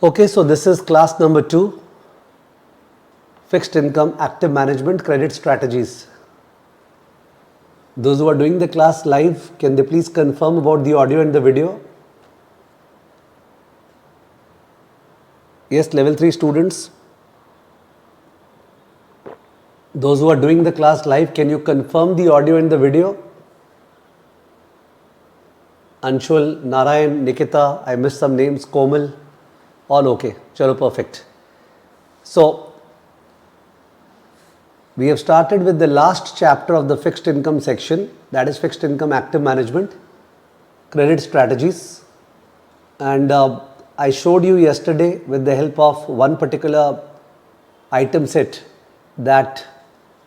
Okay, so this is class number 2, fixed income active management credit strategies. Those who are doing the class live, can they please confirm about the audio and the video? Yes, level 3 students. Those who are doing the class live, can you confirm the audio and the video? Anshul, Narayan, Nikita, I missed some names, Komal, all okay. Chalo, perfect. So, we have started with the last chapter of the fixed income section, that is fixed income active management, credit strategies. And I showed you yesterday with the help of one particular item set that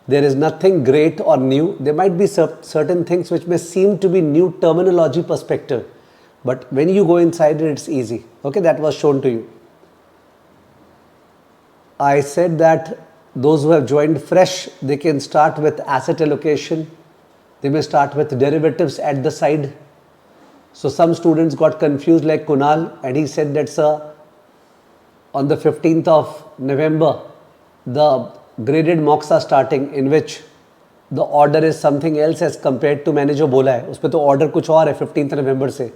there is nothing great or new. There might be certain things which may seem to be new terminology perspective, but when you go inside it, it's easy. Okay, that was shown to you. I said that those who have joined fresh, they can start with asset allocation. They may start with derivatives at the side. So some students got confused like Kunal, and he said that sir, on the 15th of November, the graded mocks are starting in which the order is something else as compared to मैंने जो बोला है उसपे तो order कुछ और है 15th November से,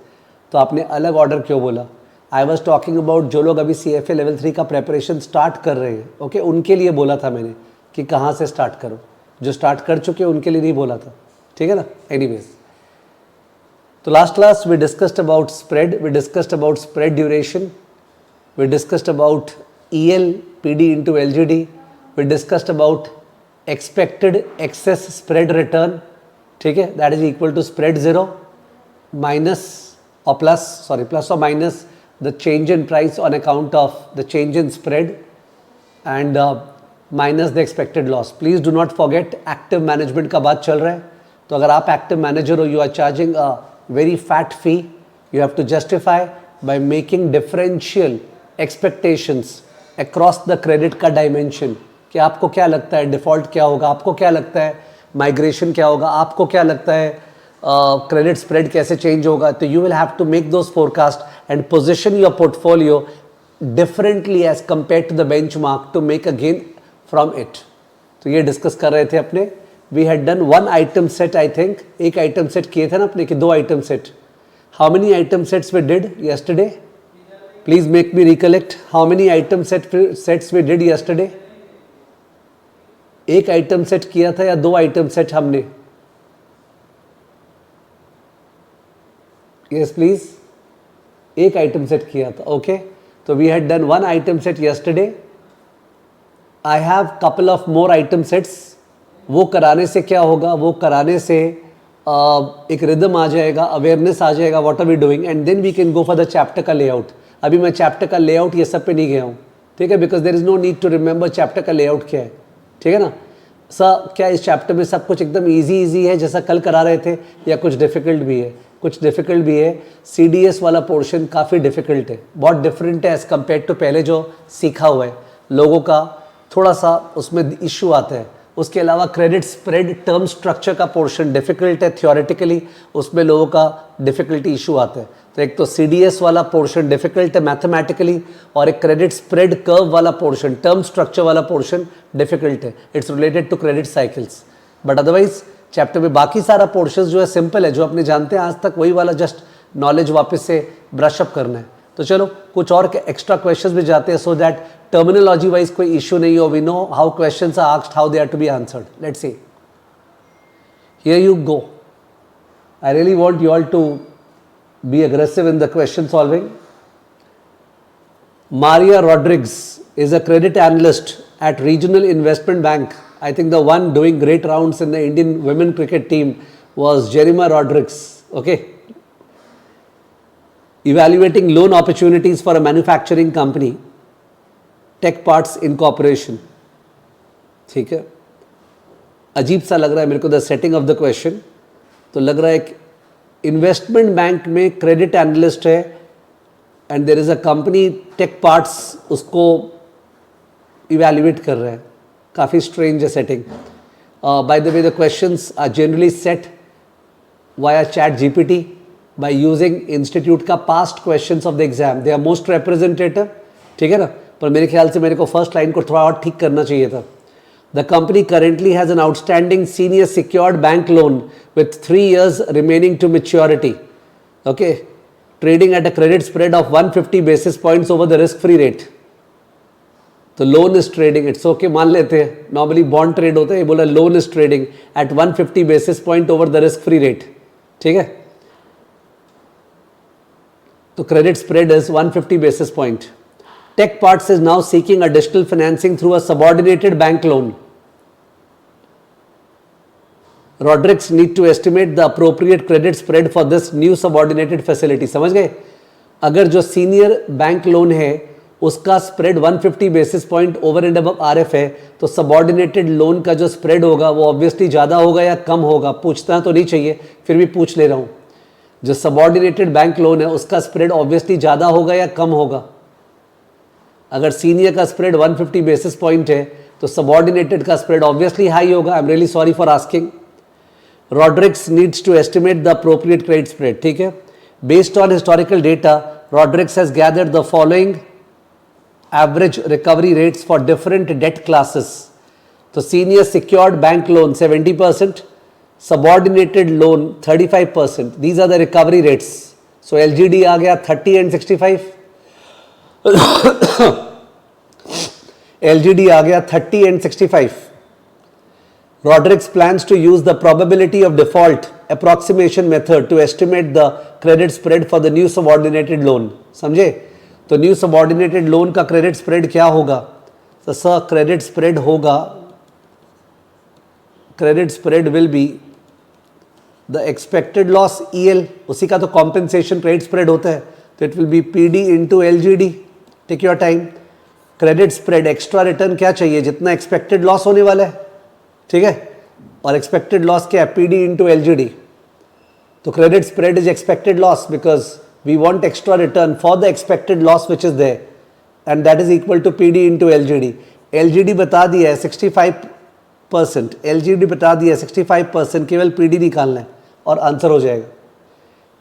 तो आपने अलग order क्यों बोला? I was talking about जो लोग अभी CFA level 3 का preparation start कर रहे हैं, okay, उनके लिए बोला था मैंने कि कहाँ से start करो, जो start कर चुके हैं उनके लिए नहीं बोला था, ठीक है ना? Anyways, तो last class we discussed about spread, we discussed about spread duration, we discussed about EL, PD into LGD, we discussed about expected excess spread return, ठीक है, that is equal to spread 0 minus or plus, sorry, plus or minus the change in price on account of the change in spread and minus the expected loss. Please do not forget active management का बात चल रहा है, तो अगर आप active manager हो, you are charging a very fat fee, you have to justify by making differential expectations across the credit का dimension. कि आपको क्या लगता है डिफ़ॉल्ट क्या होगा, आपको क्या लगता है माइग्रेशन क्या होगा, आपको क्या लगता है क्रेडिट स्प्रेड कैसे चेंज होगा, तो you will have to make those forecast and position your portfolio differently as compare to the benchmark to make a gain from it. तो ये डिस्कस कर रहे थे अपने. We had done one item set, I think एक item set किए थे ना अपने कि दो item set. How many item sets we did yesterday? Please make me recollect. How many item sets we did yesterday? एक आइटम सेट किया था या दो आइटम सेट हमने? यस प्लीज, एक आइटम सेट किया था. ओके, तो we had done one item set yesterday. I have couple of more item sets. वो कराने से क्या होगा, वो कराने से एक रिदम आ जाएगा, अवेयरनेस आ जाएगा what are we doing, and then we can go for the chapter का लेआउट. अभी मैं चैप्टर का लेआउट ये सब पे नहीं गया हूँ, ठीक है, because there is no need to remember chapter का लेआउट क्या है, ठीक है ना. सर क्या इस चैप्टर में सब कुछ एकदम इजी है जैसा कल करा रहे थे, या कुछ डिफ़िकल्ट भी है? कुछ डिफ़िकल्ट भी है. CDS वाला पोर्शन काफ़ी डिफ़िकल्ट है, बहुत डिफरेंट है एज़ कम्पेयर टू पहले जो सीखा हुआ है. लोगों का थोड़ा सा उसमें इशू आता है. उसके अलावा क्रेडिट स्प्रेड टर्म स्ट्रक्चर का पोर्शन डिफ़िकल्ट है थियोरेटिकली, उसमें लोगों का डिफ़िकल्टी इशू आता है. तो एक तो CDS वाला पोर्शन डिफ़िकल्ट है मैथमेटिकली, और एक क्रेडिट स्प्रेड कर्व वाला पोर्शन, टर्म स्ट्रक्चर वाला पोर्शन डिफ़िकल्ट है. It's related to credit cycles. But otherwise chapter में बाकी सारा पोर्शन जो है सिंपल है, जो अपने जानते हैं आज तक, वही वाला जस्ट नॉलेज वापस से ब्रश अप करना है. तो चलो कुछ और एक्स्ट्रा क्वेश्चंस भी जाते हैं, सो दैट टर्मिनोलॉजी वाइज कोई इशू नहीं हो. We know how questions are asked, how they are to be answered. Let's see, here you go. I really want you all to be aggressive in the question solving. Maria Rodriguez is a credit analyst at Regional Investment Bank. I think the one doing great rounds in the Indian women cricket team was Jerima Rodriguez. Okay. Evaluating loan opportunities for a manufacturing company, Tech Parts Incorporation. ठीक है, अजीब सा लग रहा है मेरे को the setting of the question. तो लग रहा है इन्वेस्टमेंट बैंक में क्रेडिट एनालिस्ट है and there is a company tech parts उसको इवैल्यूएट कर रहा है. काफ़ी स्ट्रेंज है setting. By the way the questions are generally set via ChatGPT by using institute का past questions of the exam. They are most representative ठीक है ना, पर मेरे ख्याल से मेरे को फर्स्ट लाइन को थोड़ा और ठीक करना चाहिए था. The company currently has an outstanding senior secured bank loan with 3 years remaining to maturity. Okay, trading at a credit spread of 150 basis points over the risk-free rate. तो loan is trading, it's okay मान लेते हैं, normally bond trade होता है, ये बोला loan is trading at 150 basis point over the risk free rate. ठीक है, तो credit spread is 150 basis point. Tech Parts is now seeking additional financing through a subordinated bank loan. Rodrix need to estimate the appropriate credit spread for this new subordinated facility. समझ गए? अगर जो senior bank loan है उसका spread 150 basis point over and above RF है, तो subordinated loan का जो स्प्रेड होगा वो ऑब्वियसली ज़्यादा होगा या कम होगा. पूछना तो नहीं चाहिए, फिर भी पूछ ले रहा हूँ. जो सबॉर्डिनेटेड बैंक लोन है उसका स्प्रेड ऑब्वियसली ज़्यादा होगा या कम होगा. अगर सीनियर का स्प्रेड 150 बेसिस पॉइंट है तो सबॉर्डिनेटेड का स्प्रेड ऑब्वियसली हाई होगा. I am really sorry for asking. Rodrigues needs to estimate the appropriate credit spread. ठीक है, based on historical data Rodrigues has gathered the following average recovery rates for different debt classes. तो senior secured bank loan 70%, subordinated loan 35%. These are the recovery rates. So LGD आ गया 30 and 65. LGD आ गया 30 and 65. Rodrix plans to use the probability of default approximation method to estimate the credit spread for the new subordinated loan. समझे? तो new subordinated loan का credit spread क्या होगा? तो sir credit spread होगा, credit spread will be the expected loss EL, उसी का तो कॉम्पेंसेशन क्रेडिट स्प्रेड होता है, तो it will be PD into LGD. Take your time. Credit spread extra return क्या चाहिए? जितना एक्सपेक्टेड लॉस होने वाला है. ठीक है, और एक्सपेक्टेड लॉस क्या है? PD into LGD. तो credit spread is expected loss because we want extra return for the expected loss which is there, and that is equal to PD into LGD. LGD बता दिया है 65%. LGD बता दिया है 65%, केवल PD निकालना है और आंसर हो जाएगा.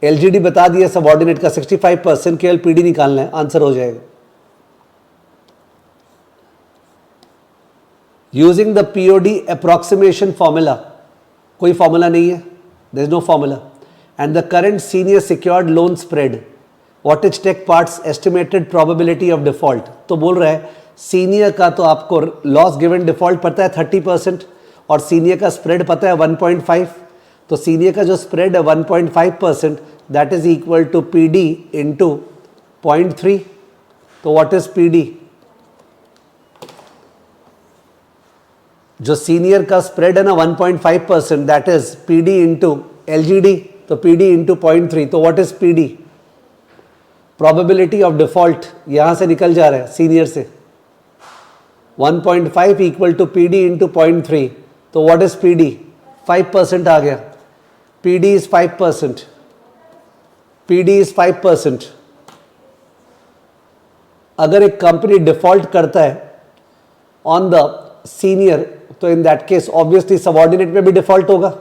LGD बता दिया सबॉर्डिनेट का 65%, केवल PD निकालना है, आंसर हो जाएगा. Using the POD approximation formula, कोई फॉर्मूला नहीं है, there is no formula. And the current senior secured loan spread, what is tech parts estimated probability of default. तो बोल रहा है सीनियर का तो आपको लॉस गिवन डिफॉल्ट पता है 30% और सीनियर का स्प्रेड पता है 1.5. तो सीनियर का जो स्प्रेड है 1.5%, that is equal to PD into 0.3. तो व्हाट इज PD? जो सीनियर का स्प्रेड है ना 1.5%, that is PD into LGD. तो PD इंटू 0.3. तो what is PD? Probability of default यहां से निकल जा रहा है सीनियर से. 1.5 इक्वल टू PD इंटू 0.3. तो व्हाट इज PD? 5% आ गया. PD is 5%. PD is 5%. अगर एक कंपनी डिफॉल्ट करता है ऑन द सीनियर, तो in that case obviously subordinate में भी डिफॉल्ट होगा.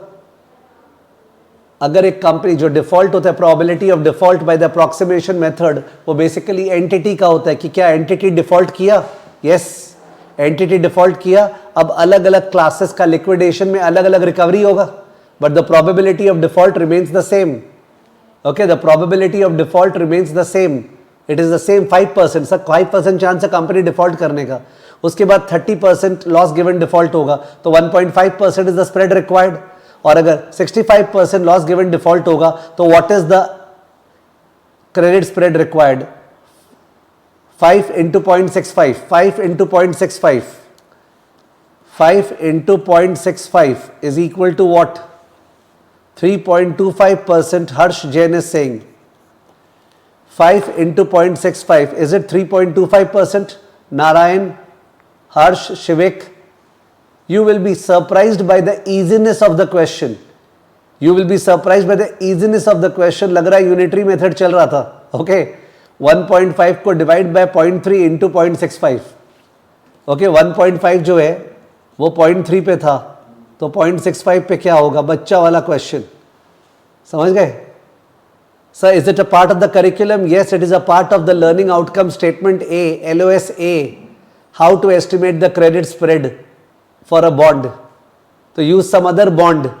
अगर एक कंपनी जो डिफॉल्ट होता है, probability of default by the approximation method, वो बेसिकली एंटिटी का होता है कि क्या एंटिटी डिफॉल्ट किया. यस, एंटिटी डिफॉल्ट किया. अब अलग अलग क्लासेस का लिक्विडेशन में अलग अलग रिकवरी होगा, but the probability of default remains the same. Okay, the probability of default remains the same. It is the same 5%. Sir 5% chance है कंपनी डिफॉल्ट करने का. उसके बाद 30% लॉस गिवन डिफॉल्ट होगा, तो 1.5% इज द स्प्रेड रिक्वायर्ड. और अगर 65% loss given default होगा, तो what is the credit spread required? 5 into 0.65. 5 into 0.65. 5 into 0.65 is equal to what? 3.25%. Harsh Jain is saying 5 into 0.65. Is it 3.25%? Narayan, Harsh, Shivik, you will be surprised by the easiness of the question. You will be surprised by the easiness of the question. लग रहा है unitary method चल रहा था. Okay, 1.5 को divide by 0.3 into 0.65. Okay, 1.5 जो है वो 0.3 पे था, तो 0.65 पे क्या होगा? बच्चा वाला क्वेश्चन, समझ गए? Sir, is it a part of the curriculum? Yes, it is a part of the learning outcome statement A, LOS A, how to estimate the credit spread for a bond. So use some other bond,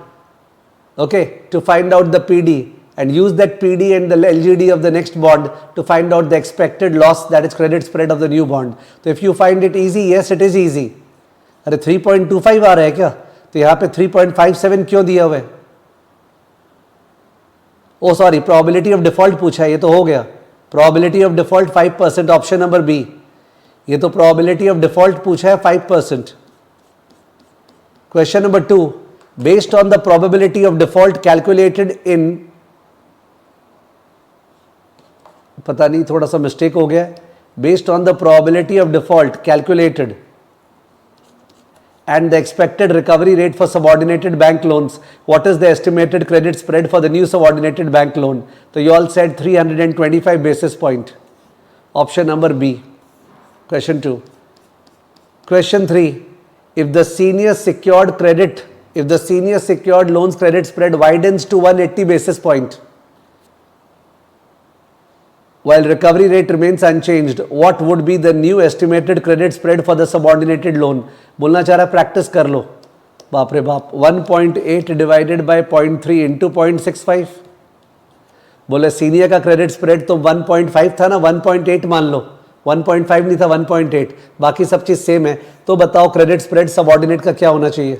okay, to find out the PD, and use that PD and the LGD of the next bond to find out the expected loss, that is credit spread of the new bond. So if you find it easy, yes, it is easy. अरे 3.25 आ रहा है क्या? तो यहाँ पे 3.57 क्यों दिया हुआ है? Oh sorry, probability of default पूछा है, ये तो हो गया. Probability of default 5%, option number B. ये तो प्रोबेबिलिटी ऑफ डिफॉल्ट पूछा है 5%. Question number 2, based on the probability of default calculated in, पता नहीं थोड़ा सा मिस्टेक हो गया. Based on the probability of default calculated and the expected recovery rate for subordinated bank loans, what is the estimated credit spread for the new subordinated bank loan? So you all said 325 basis point. Option number B. Question 2. Question 3. If the senior secured loans credit spread widens to 180 basis point, while recovery rate remains unchanged, what would be the new estimated credit spread for the subordinated loan? बोलना चाह रहा है, practice कर लो. बाप रे बाप, 1.8 divided by 0.3 into 0.65. बोले senior का क्रेडिट स्प्रेड तो 1.5 था ना, 1.8 मान लो. 1.5 नहीं था, 1.8. बाकी सब चीज़ सेम है. तो बताओ क्रेडिट स्प्रेड सबऑर्डिनेट का क्या होना चाहिए?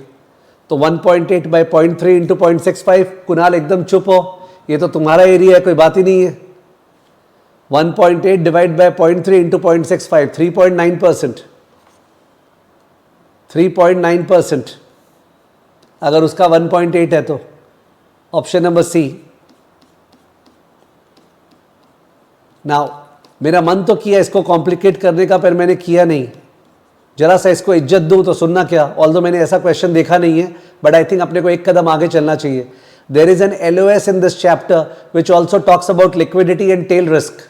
तो 1.8 बाय 0.3 इंटू 0.65. कुणाल एकदम चुप हो, ये तो तुम्हारा एरिया है, कोई बात ही नहीं है. 1.8 डिवाइड बाय 0.3 इंटू 0.65, 3.9%. 3.9% अगर उसका 1.8 है तो ऑप्शन नंबर सी. नाउ मेरा मन तो किया इसको कॉम्प्लिकेट करने का, पर मैंने किया नहीं. जरा सा इसको इज्जत दूं तो सुनना क्या, ऑल्दो मैंने ऐसा क्वेश्चन देखा नहीं है, बट आई थिंक अपने को एक कदम आगे चलना चाहिए. There is an LOS in this chapter which also talks about liquidity and tail risk.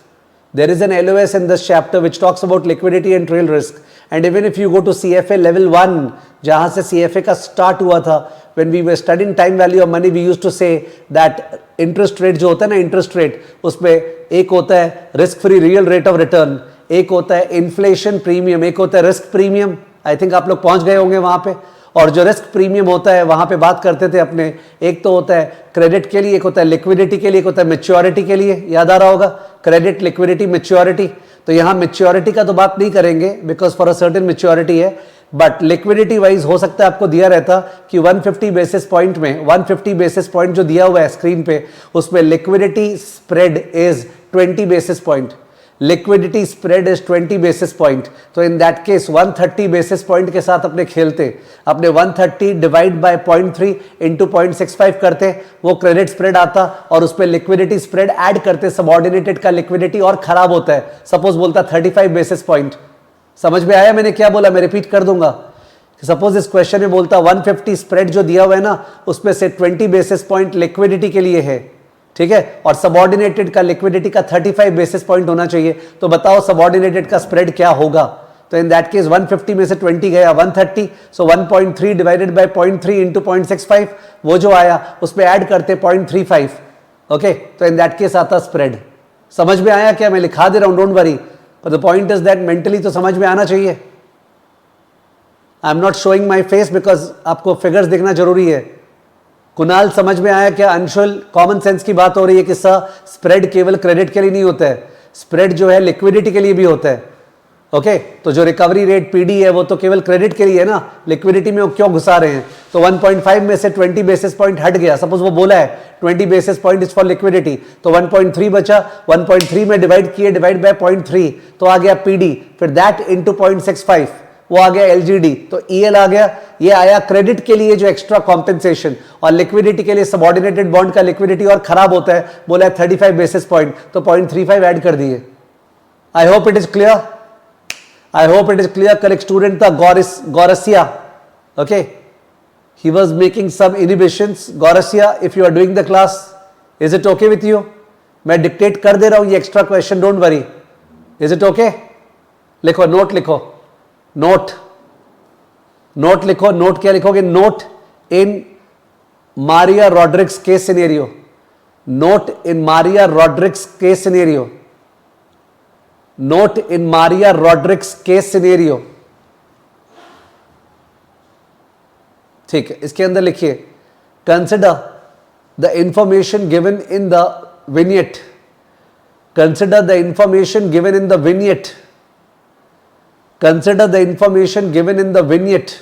There is an LOS in this chapter which talks about liquidity and tail risk. And even if you go to CFA level 1, जहाँ से CFA का start हुआ था, when we were studying time value of money, we used to say that interest rate जो होता है ना, interest rate, उसमें एक होता है risk free real rate of return, एक होता है inflation premium, एक होता है risk premium. I think आप लोग पहुँच गए होंगे वहाँ पे. और जो रिस्क प्रीमियम होता है वहाँ पे बात करते थे अपने, एक तो होता है क्रेडिट के लिए, एक होता है लिक्विडिटी के लिए, एक होता है मैच्योरिटी के लिए. याद आ रहा होगा, क्रेडिट, लिक्विडिटी, मैच्योरिटी. तो यहाँ मैच्योरिटी का तो बात नहीं करेंगे because for a certain maturity है, बट लिक्विडिटी वाइज हो सकता है आपको दिया रहता कि 150 बेसिस पॉइंट में, 150 बेसिस पॉइंट जो दिया हुआ है स्क्रीन पे, उसमें liquidity spread is 20 basis point, liquidity spread is 20 basis point. तो in that case 130 basis point के साथ अपने खेलते, अपने 130 डिवाइड बाय 0.3 इंटू 0.65 करते, वो क्रेडिट स्प्रेड आता और उस पर लिक्विडिटी स्प्रेड ऐड करते. सबऑर्डिनेटेड का लिक्विडिटी और खराब होता है, सपोज बोलता 35 बेसिस पॉइंट. समझ में आया मैंने क्या बोला? मैं रिपीट कर दूंगा. सपोज इस क्वेश्चन में बोलता 150 स्प्रेड जो दिया हुआ है ना, उसमें से 20 बेसिस पॉइंट लिक्विडिटी के लिए है, ठीक है, और सबऑर्डिनेटेड का लिक्विडिटी का 35 बेसिस पॉइंट होना चाहिए. तो बताओ सबऑर्डिनेटेड का स्प्रेड क्या होगा? तो इन दैट केस 150 में से 20 गया 130, सो 1.3 डिवाइडेड बाय 0.3 इंटू 0.65, वो जो आया उसमें ऐड करते 0.35. ओके, तो इन दैट केस आता स्प्रेड. समझ में आया क्या? मैं लिखा दे रहा हूं, don't worry, but the point is that mentally तो समझ में आना चाहिए. आई am not showing my face because आपको फिगर्स देखना जरूरी है. कुणाल समझ में आया क्या? अंशुल, कॉमन सेंस की बात हो रही है. किस्सा स्प्रेड केवल क्रेडिट के लिए नहीं होता है, स्प्रेड जो है लिक्विडिटी के लिए भी होता है. ओके, तो जो रिकवरी रेट पीडी है वो तो केवल क्रेडिट के लिए है ना, लिक्विडिटी में वो क्यों घुसा रहे हैं? तो 1.5 में से 20 बेसिस पॉइंट हट गया. सपोज वो बोला है 20 basis point is for liquidity, तो 1.3 बचा, 1.3 में डिवाइड किए, डिवाइड बाय 0.3, तो आ गया पीडी, फिर दैट इंटू 0.65, वो आ गया एलजीडी, तो ईएल आ गया. ये आया क्रेडिट के लिए जो एक्स्ट्रा कॉम्पेंसेशन, और लिक्विडिटी के लिए सबऑर्डिनेटेड बॉन्ड का लिक्विडिटी और खराब होता है, बोला है 35 बेसिस पॉइंट, तो 0.35 ऐड कर दिए. I hope it is clear. I hope it is clear. Correct student था Gaurasia. Okay, he was making some inhibitions. Gaurasia, if you are doing the class, is it okay with you? मैं dictate कर दे रहा हूं ये extra question, don't worry. Is it okay? लिखो, note लिखो, note, note लिखो. नोट क्या लिखोगे? Note in Maria Rodrigues case scenario. note in Maria Rodriguez case scenario, note in Maria Rodriguez case scenario. ठीक है, इसके अंदर लिखिए consider the information given in the vignette, consider the information given in the vignette, consider the information given in the vignette,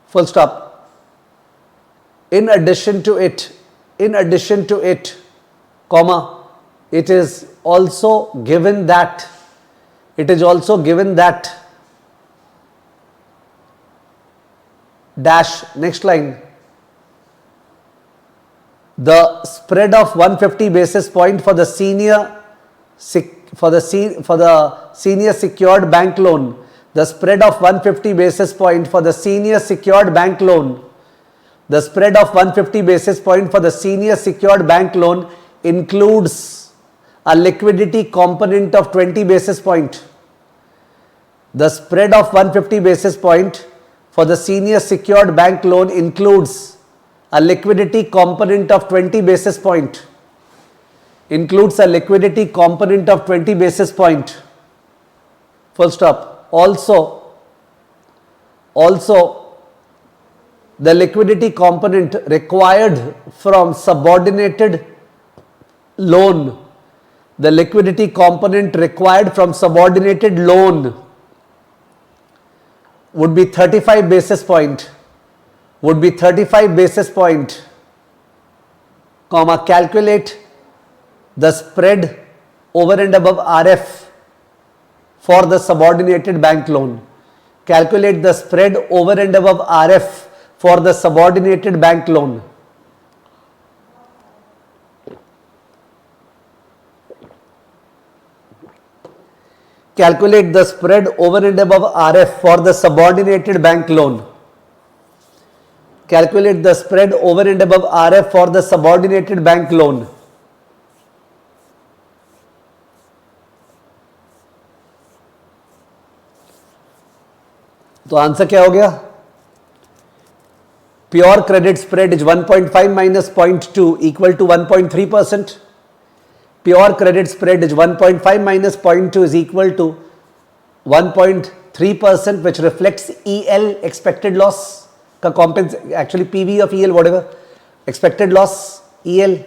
full stop. In addition to it, comma, it is also given that dash, next line, the spread of 150 basis point for the senior secured bank loan, the spread of 150 basis point for the senior secured bank loan, the spread of 150 basis point for the senior secured bank loan includes a liquidity component of 20 basis point. The spread of 150 basis point for the senior secured bank loan includes a liquidity component of 20 basis point. Includes a liquidity component of 20 basis point. Full stop. Also, the liquidity component required from subordinated loan, the liquidity component required from subordinated loan would be 35 basis point, comma, calculate the spread over and above RF for the subordinated bank loan. Calculate the spread over and above RF for the subordinated bank loan. Calculate the spread over and above RF for the subordinated bank loan. Calculate the spread over and above RF for the subordinated bank loan. तो answer क्या हो गया? Pure credit spread is 1.5 minus 0.2 equal to 1.3%. Pure credit spread is 1.5 minus 0.2 is equal to 1.3%, which reflects EL, expected loss का actually PV of EL, whatever, expected loss EL.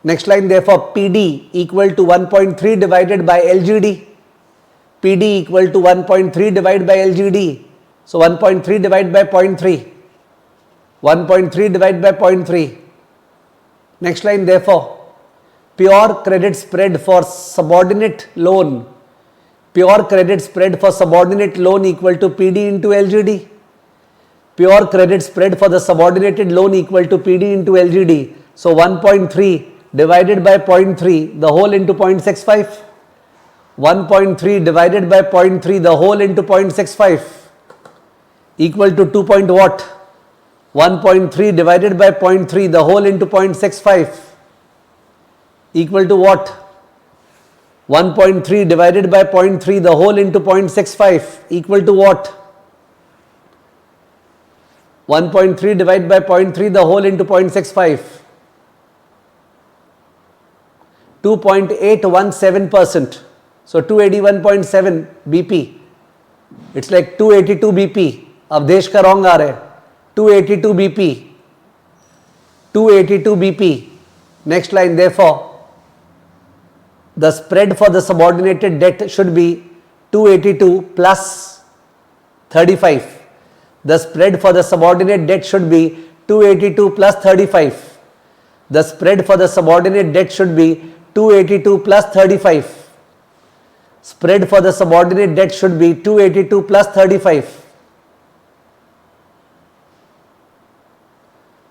Next line, therefore PD equal to 1.3 divided by LGD. PD equal to 1.3 divided by LGD. So 1.3 divided by 0.3. 1.3 divided by 0.3. Next line, therefore pure credit spread for subordinate loan, pure credit spread for subordinate loan equal to PD into LGD. Pure credit spread for the subordinated loan equal to PD into LGD. So 1.3 divided by 0.3 the whole into 0.65. 1.3 divided by 0.3 the whole into 0.65 equal to 2 point what? 1.3 divided by 0.3 the whole into 0.65 equal to what? 1.3 divided by 0.3 the whole into 0.65 equal to what? 1.3 divided by 0.3 the whole into 0.65. 2.817%. So 281.7 BP. It's like 282 BP. अब देश का wrong आ रहा है. 282 BP. 282 BP. Next line, therefore, the spread for the subordinated debt should be 282 plus 35. The spread for the subordinate debt should be 282 plus 35. The spread for the subordinate debt should be 282 plus 35. Spread for the subordinate debt should be 282 plus 35.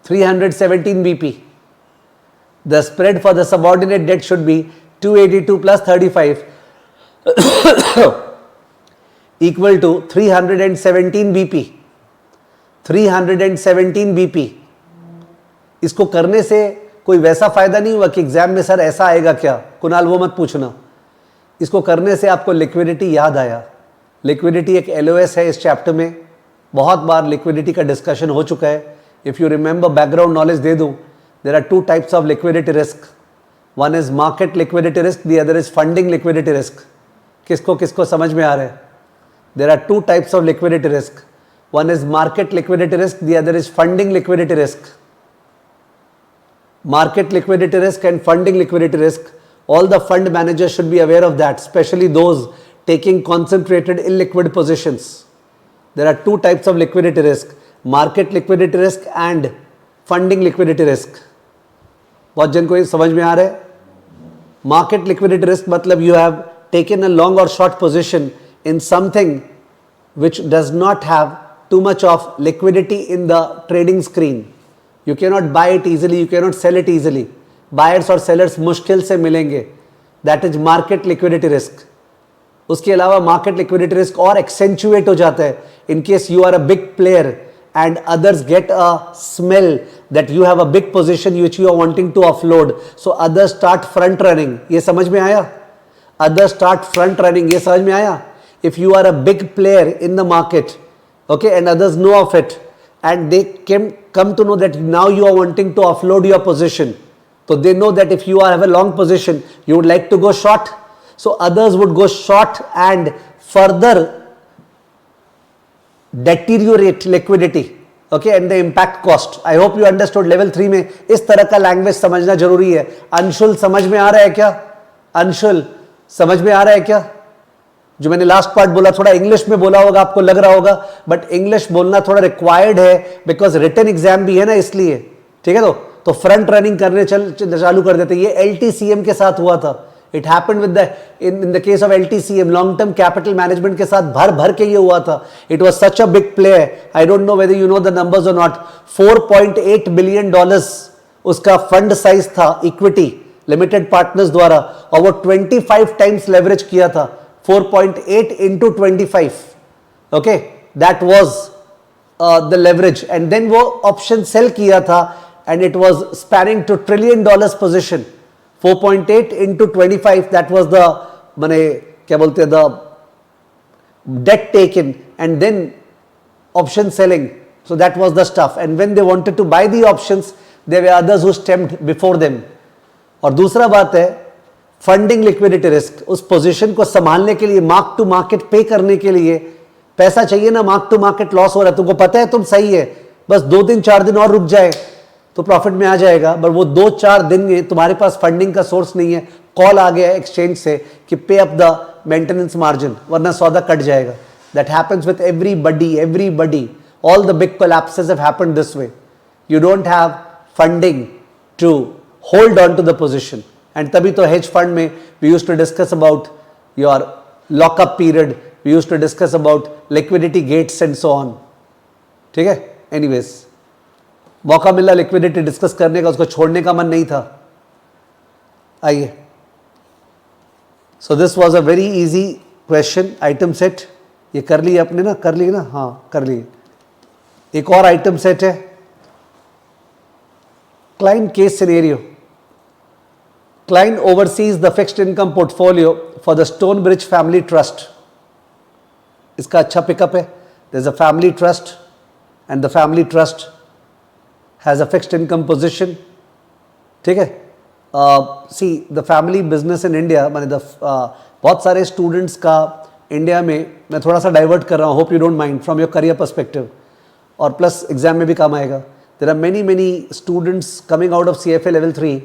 317 BP. The spread for the subordinate debt should be 282 plus 35 equal to 317 BP. 317 BP. इसको करने से कोई वैसा फायदा नहीं हुआ कि exam में सर ऐसा आएगा क्या? कुणाल वो मत पूछना. इसको करने से आपको लिक्विडिटी याद आया. लिक्विडिटी एक LOS है. इस चैप्टर में बहुत बार लिक्विडिटी का डिस्कशन हो चुका है. If you remember background knowledge दे दूं, there are two types of liquidity risk. One is market liquidity risk, the other is funding liquidity risk. किसको किसको समझ में आ रहा है? There are two types of liquidity risk. One is market liquidity risk, the other is funding liquidity risk. Market liquidity risk and funding liquidity risk, all the fund managers should be aware of that, especially those taking concentrated illiquid positions. There are two types of liquidity risk, market liquidity risk and funding liquidity risk. बहुत जन को ये समझ में आ रहा है? Market liquidity risk मतलब you have taken a long or short position in something which does not have too much of liquidity in the trading screen. You cannot buy it easily, you cannot sell it easily. Buyers और sellers मुश्किल से मिलेंगे. That is market liquidity risk. उसके अलावा market liquidity risk और accentuate हो जाता है. In case you are a big player and others get a smell that you have a big position which you are wanting to offload. So others start front running. ये समझ में आया? Others start front running. ये समझ में आया? If you are a big player in the market, okay, and others know of it, and they come to know that now you are wanting to offload your position. So they know that if you have a long position, you would like to go short. So others would go short and further deteriorate liquidity, okay, and the impact cost. I hope you understood. Level 3 में इस तरह का language समझना जरूरी है. अंशुल समझ में आ रहा है क्या? अंशुल समझ में आ रहा है क्या? जो मैंने लास्ट पार्ट बोला थोड़ा इंग्लिश में बोला होगा, आपको लग रहा होगा, बट इंग्लिश बोलना थोड़ा रिक्वायर्ड है बिकॉज रिटन एग्जाम भी है ना, इसलिए. ठीक है, तो फ्रंट रनिंग करने चालू कर देते. ये LTCM के साथ हुआ था. It happened with in the case of LTCM, long term capital management के साथ भर भर के ये हुआ था. It was such a big player. I don't know whether you know the numbers और नॉट. $4.8 बिलियन उसका फंड साइज था इक्विटी लिमिटेड पार्टनर्स द्वारा, और वो 25 टाइम्स लेवरेज किया था. 4.8 into 25, okay, that was the leverage, and then वो option sell किया था and it was spanning to $1 trillion position. 4.8 into 25, that was the माने क्या बोलते हैं, the debt taken and then option selling. So that was the stuff, and when they wanted to buy the options, there were others who stemmed before them. और दूसरा बात है funding liquidity risk. उस position को संभालने के लिए, mark to market पे करने के लिए पैसा चाहिए ना. मार्क टू मार्केट लॉस हो रहा है, तुमको पता है तुम सही है, बस 2 दिन 4 दिन और रुक जाए तो प्रॉफिट में आ जाएगा. बट वो 2-4 दिन में तुम्हारे पास फंडिंग का सोर्स नहीं है, कॉल आ गया एक्सचेंज से कि पे अप द मेंटेनेंस मार्जिन, वरना सौदा कट जाएगा. That happens with everybody. All the big collapses have happened this way. You don't have funding to hold on to the position. And तभी तो hedge fund में we used to discuss about your lockup period, we used to discuss about liquidity gates and so on. ठीक है? Anyways, मौका मिला liquidity discuss करने का, उसको छोड़ने का मन नहीं था. आइए. So this was a very easy question, item set. ये कर लिए अपने ना, कर लिए ना, हाँ कर लिए. एक और item set है, client case scenario. Client oversees the fixed income portfolio for the Stonebridge Family Trust. इसका अच्छा पिकअप है. There's a family trust and the family trust has a fixed income position. ठीक है? See, the family business in India, माने बहुत सारे students का India में, मैं थोड़ा सा डाइवर्ट कर रहा हूँ, hope you don't mind, from your career perspective, और प्लस एग्जाम में भी काम आएगा. There are many students coming out of CFA level 3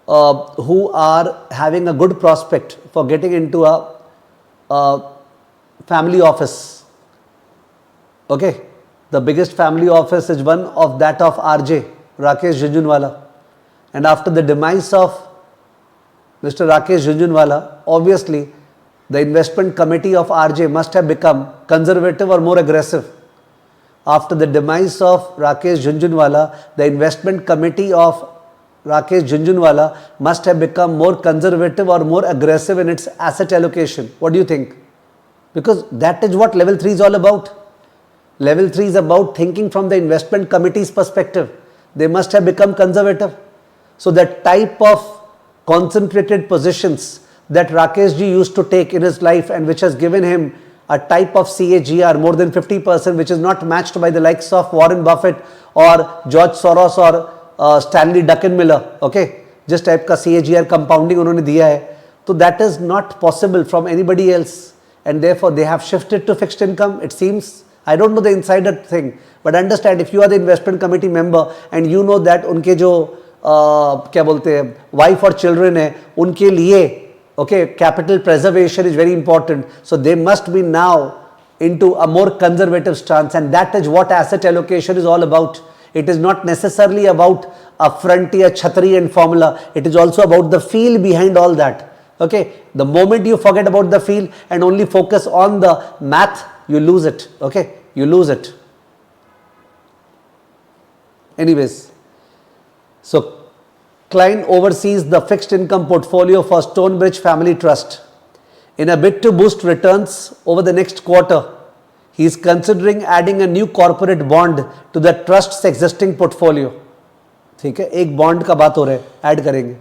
who are having a good prospect for getting into a family office. Okay, the biggest family office is one of that of RJ Rakesh Jhunjhunwala, and after the demise of Mr. Rakesh Jhunjhunwala, obviously the investment committee of RJ must have become conservative or more aggressive. After the demise of Rakesh Jhunjhunwala, the investment committee of Rakesh Jhunjhunwala must have become more conservative or more aggressive in its asset allocation. What do you think? Because that is what level 3 is all about. Level 3 is about thinking from the investment committee's perspective. They must have become conservative. So that type of concentrated positions that Rakesh ji used to take in his life and which has given him a type of CAGR more than 50% which is not matched by the likes of Warren Buffett or George Soros or Stanley Druckenmiller, okay, जिस type का CAGR compounding उन्होंने दिया है, तो that is not possible from anybody else, and therefore they have shifted to fixed income. It seems, I don't know the insider thing, but understand if you are the investment committee member and you know that उनके जो क्या बोलते हैं wife और children है उनके लिए okay, capital preservation is very important, so they must be now into a more conservative stance, and that is what asset allocation is all about. It is not necessarily about a frontier, chhatri and formula. It is also about the feel behind all that. Okay, the moment you forget about the feel and only focus on the math, you lose it. Okay, you lose it. Anyways, so Klein oversees the fixed income portfolio for Stonebridge Family Trust. In a bid to boost returns over the next quarter, he is considering adding a new corporate bond to the trust's existing portfolio. ठीक है, एक bond का बात हो रहा है, add करेंगे.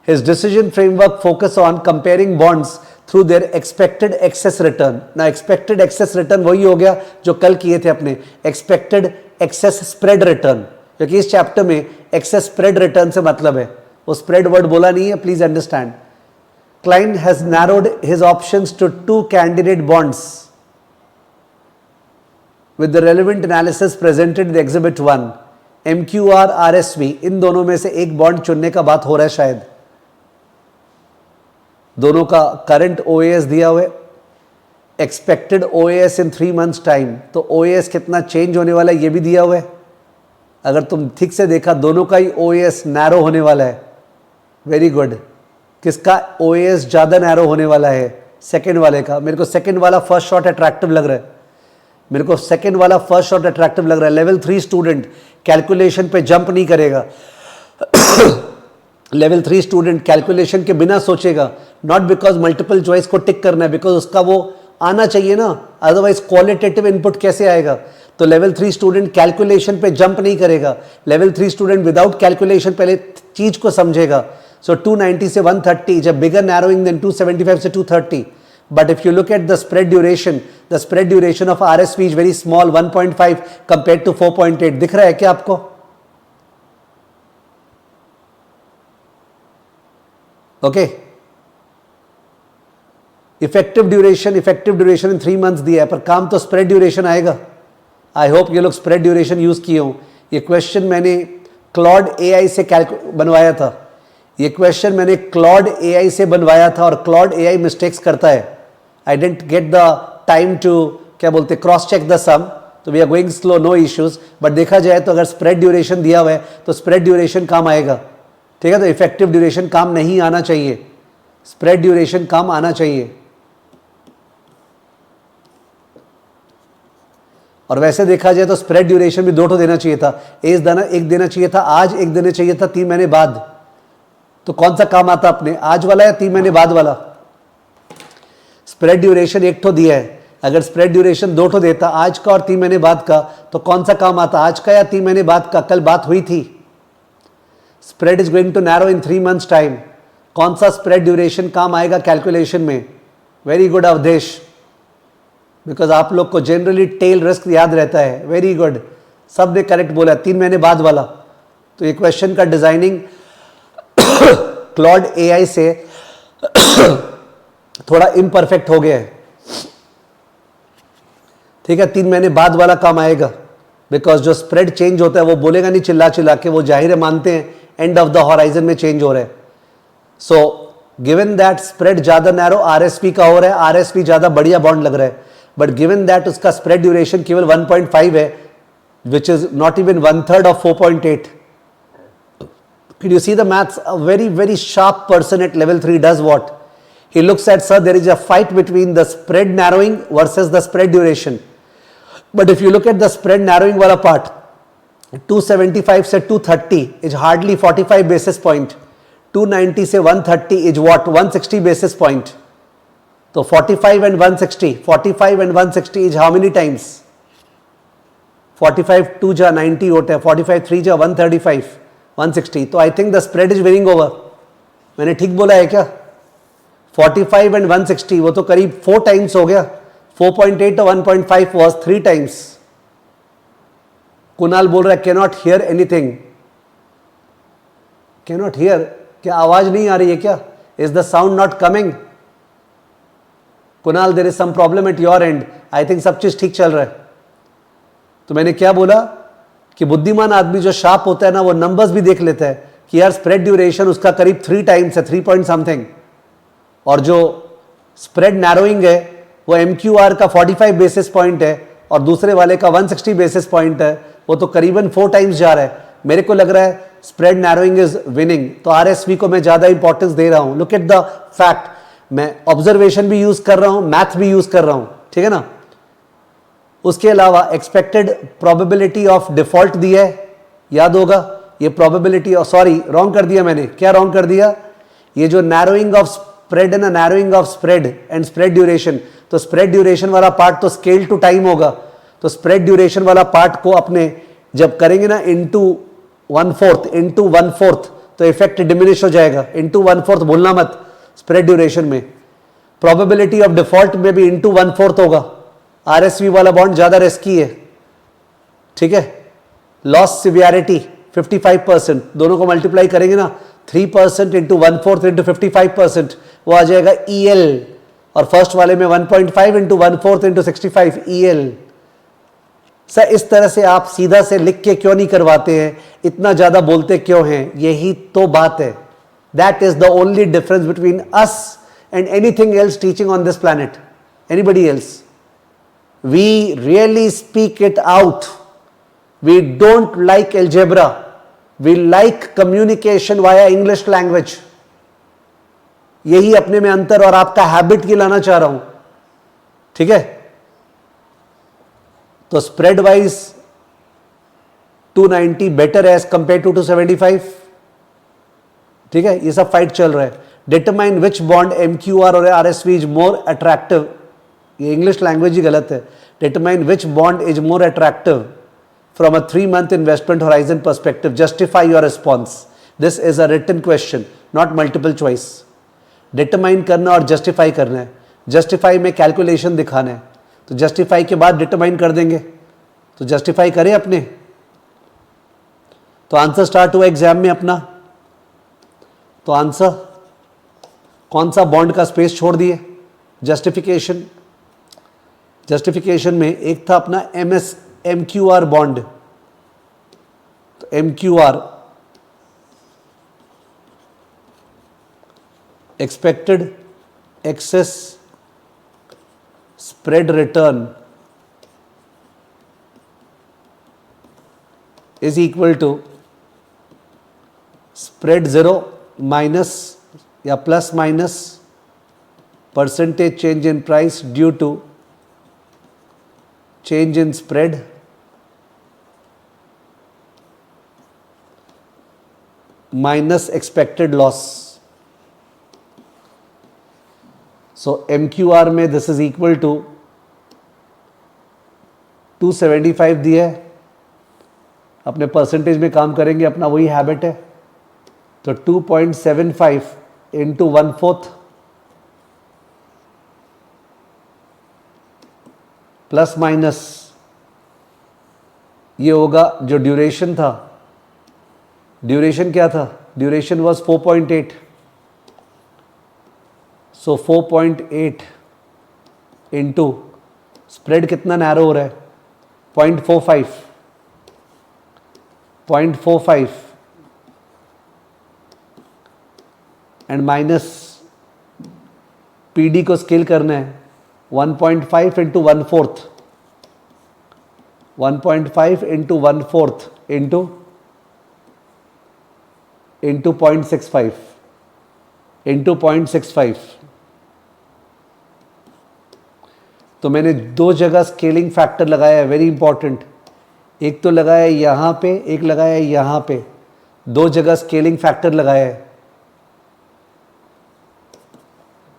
His decision framework focus on comparing bonds through their expected excess return. Now expected excess return वही हो गया जो कल किए थे अपने expected excess spread return, क्योंकि इस चैप्टर में एक्सेस स्प्रेड रिटर्न से मतलब है, वो स्प्रेड वर्ड बोला नहीं है, please understand. Klein has narrowed his options to 2 candidate bonds with the relevant analysis presented in the exhibit 1. MQR RSV, इन दोनों में से एक बॉन्ड चुनने का बात हो रहा है शायद. दोनों का करंट OAS दिया हुआ है, एक्सपेक्टेड OAS इन 3 months टाइम, तो OAS कितना चेंज होने वाला है ये भी दिया हुआ है. अगर तुम ठीक से देखा दोनों का ही OAS नैरो होने वाला है. Very good. किसका OAS ज़्यादा नैरो होने वाला है? सेकंड वाले का. मेरे को सेकंड वाला फर्स्ट शॉट अट्रैक्टिव लग रहा है. मेरे को सेकंड वाला फर्स्ट शॉट अट्रैक्टिव लग रहा है. लेवल 3 स्टूडेंट कैलकुलेशन पे जंप नहीं करेगा. लेवल 3 स्टूडेंट कैलकुलेशन के बिना सोचेगा, नॉट बिकॉज मल्टीपल चॉइस को टिक करना है, बिकॉज उसका वो आना चाहिए ना, अदरवाइज क्वालिटेटिव इनपुट कैसे आएगा. तो लेवल 3 स्टूडेंट कैलकुलेशन पे जंप नहीं करेगा. लेवल 3 स्टूडेंट विदाउट कैलकुलेशन पहले चीज को समझेगा. सो 290 से 130 is a bigger narrowing than 275 से 230. But if you look at the spread duration of RSV is very small, 1.5 compare to 4.8. दिख रहा है क्या आपको? Okay. Effective duration in 3 months दिया है, पर काम तो स्प्रेड ड्यूरेशन आएगा. आई होप ये लोग स्प्रेड ड्यूरेशन यूज किए हो. ये क्वेश्चन मैंने क्लॉड AI से बनवाया था. ये क्वेश्चन मैंने क्लॉड AI से बनवाया था और क्लॉड AI मिस्टेक्स करता है. I didn't get the time to क्या बोलते क्रॉस चेक द सम, तो we are going slow, no issues. But देखा जाए तो अगर स्प्रेड ड्यूरेशन दिया हुआ है तो स्प्रेड ड्यूरेशन काम आएगा. ठीक है, तो इफेक्टिव ड्यूरेशन काम नहीं आना चाहिए, स्प्रेड ड्यूरेशन काम आना चाहिए. और वैसे देखा जाए तो स्प्रेड ड्यूरेशन भी 2 देना चाहिए था. एक देना चाहिए था आज, एक देना चाहिए था 3 महीने बाद. तो कौन सा काम आता अपने, आज वाला या 3 महीने बाद वाला? स्प्रेड ड्यूरेशन 1 दिया है. अगर स्प्रेड ड्यूरेशन 2 देता, आज का और 3 महीने बाद का, तो कौन सा काम आता, आज का या 3 महीने बाद का? कल बात हुई थी. Spread is going to narrow in 3 months time. कौन सा स्प्रेड ड्यूरेशन काम आएगा कैलकुलेशन में? वेरी गुड अवधेश, बिकॉज आप लोग को जनरली टेल रिस्क याद रहता है. वेरी गुड, सब ने करेक्ट बोला, 3 महीने बाद वाला. तो ये क्वेश्चन का डिजाइनिंग क्लॉड AI से थोड़ा इम्परफेक्ट हो गया है. ठीक है, 3 महीने बाद वाला काम आएगा, बिकॉज जो स्प्रेड चेंज होता है वो बोलेगा नहीं चिल्ला चिल्ला के, वो जाहिर है मानते हैं एंड ऑफ द हॉराइजन में चेंज हो रहा है. सो गिवन दैट स्प्रेड ज्यादा नैरो RSP का हो रहा है, RSP ज्यादा बढ़िया बॉन्ड लग रहा है, बट गिवन दैट उसका स्प्रेड ड्यूरेशन केवल 1.5 है, which is not even 1/3 of 4.8. Could you see the maths? A very, very sharp person at level 3 does what? He looks at, sir, there is a fight between the spread narrowing versus the spread duration. But if you look at the spread narrowing wala part, 275 से 230 is hardly 45 basis point. 290 से 130 is what? 160 basis point. So 45 and 160 is how many times? 45 2 जा 90 होता है, 45 3 जा 135, 160. तो I think the spread is winning over. मैंने ठीक बोला है क्या? 45 एंड 160 वो तो करीब 4 टाइम्स हो गया. 4.8 और 1.5 was 3 times. कुणाल बोल रहा है cannot hear anything. Cannot hear, क्या आवाज नहीं आ रही है क्या? Is the sound not coming? Kunal, there is some problem at your end. I think सब चीज ठीक चल रहा है. तो मैंने क्या बोला कि बुद्धिमान आदमी जो शार्प होता है ना, वो नंबर्स भी देख लेता है कि यार स्प्रेड ड्यूरेशन उसका करीब 3 टाइम्स है, 3 पॉइंट समथिंग, और जो स्प्रेड नैरोइंग है वो MQR का 45 बेसिस पॉइंट है और दूसरे वाले का 160 बेसिस पॉइंट है, वो तो करीबन 4 टाइम्स जा रहा है. मेरे को लग रहा है स्प्रेड नैरोइंग इज विनिंग, तो RSV को मैं ज्यादा इंपॉर्टेंस दे रहा हूं. लुक एट द फैक्ट, मैं ऑब्जर्वेशन भी यूज कर रहा हूं, मैथ भी यूज कर रहा हूं, ठीक है ना. उसके अलावा एक्सपेक्टेड प्रोबेबिलिटी ऑफ डिफॉल्ट दिया है, याद होगा. ये प्रोबेबिलिटी, सॉरी रॉन्ग कर दिया मैंने. क्या रॉन्ग कर दिया? ये जो नैरोइंग ऑफ स्प्रेड है ना, narrowing of spread and spread duration, तो स्प्रेड ड्यूरेशन वाला पार्ट तो स्केल टू टाइम होगा. तो स्प्रेड ड्यूरेशन वाला पार्ट को अपने जब करेंगे ना इंटू 1/4 तो इफेक्ट डिमिनिश हो जाएगा. इंटू 1/4 भूलना मत स्प्रेड ड्यूरेशन में. प्रोबेबिलिटी ऑफ डिफॉल्ट में भी इंटू 1/4 होगा. RSV वाला बॉन्ड ज्यादा रिस्की है, ठीक है. लॉस सिवियरिटी 55%, दोनों को मल्टीप्लाई करेंगे ना, 3% इंटू 1/4 इंटू 55%, वो आ जाएगा EL. और फर्स्ट वाले में 1.5 इंटू 1/4 इंटू 65 EL. सर इस तरह से आप सीधा से लिख के क्यों नहीं करवाते हैं? इतना ज्यादा बोलते क्यों हैं? यही तो बात है. That is the only difference between us and anything else teaching on this planet, anybody else. We really speak it out. We don't like algebra. We like communication via English language. यही अपने में अंतर और आपका habit की लाना चाह रहा हूं, ठीक है. तो spread wise 290 better as compare to 275, ठीक है. ये सब फाइट चल रहा है. डिटरमाइन विच बॉन्ड MQR और RSV इज मोर अट्रैक्टिव. ये इंग्लिश लैंग्वेज ही गलत है. Determine which bond is more attractive from a 3-month investment horizon perspective. Justify your response. This is a written question, not multiple choice. Determine करना और justify करना है. Justify में calculation दिखाना है, तो जस्टिफाई के बाद डिटरमाइन कर देंगे. तो जस्टिफाई करें अपने. तो आंसर स्टार्ट हुआ एग्जाम में अपना. तो आंसर कौन सा बॉन्ड का स्पेस छोड़ दिए? जस्टिफिकेशन. जस्टिफिकेशन में एक था अपना MQR बॉन्ड. तो MQR expected excess spread return is equal to spread 0 minus या plus minus percentage change in price due to change in spread minus expected loss. So MQR में this is equal to 275 दिया है. अपने percentage में काम करेंगे, अपना वही हैबिट है. तो 2.75 इंटू 1/4 प्लस माइनस ये होगा जो ड्यूरेशन था. ड्यूरेशन क्या था? Duration was 4.8. So 4.8 into spread कितना नैरो हो रहा है? 0.45 एंड माइनस PD को स्केल करना है 1.5 इंटू 1/4 1.5 इंटू 1/4 इंटू 0.65 इंटू 0.65. तो मैंने दो जगह स्केलिंग फैक्टर लगाया है, वेरी इंपॉर्टेंट. एक तो लगाया है यहां पे, एक लगाया है यहां पे. दो जगह स्केलिंग फैक्टर लगाया है.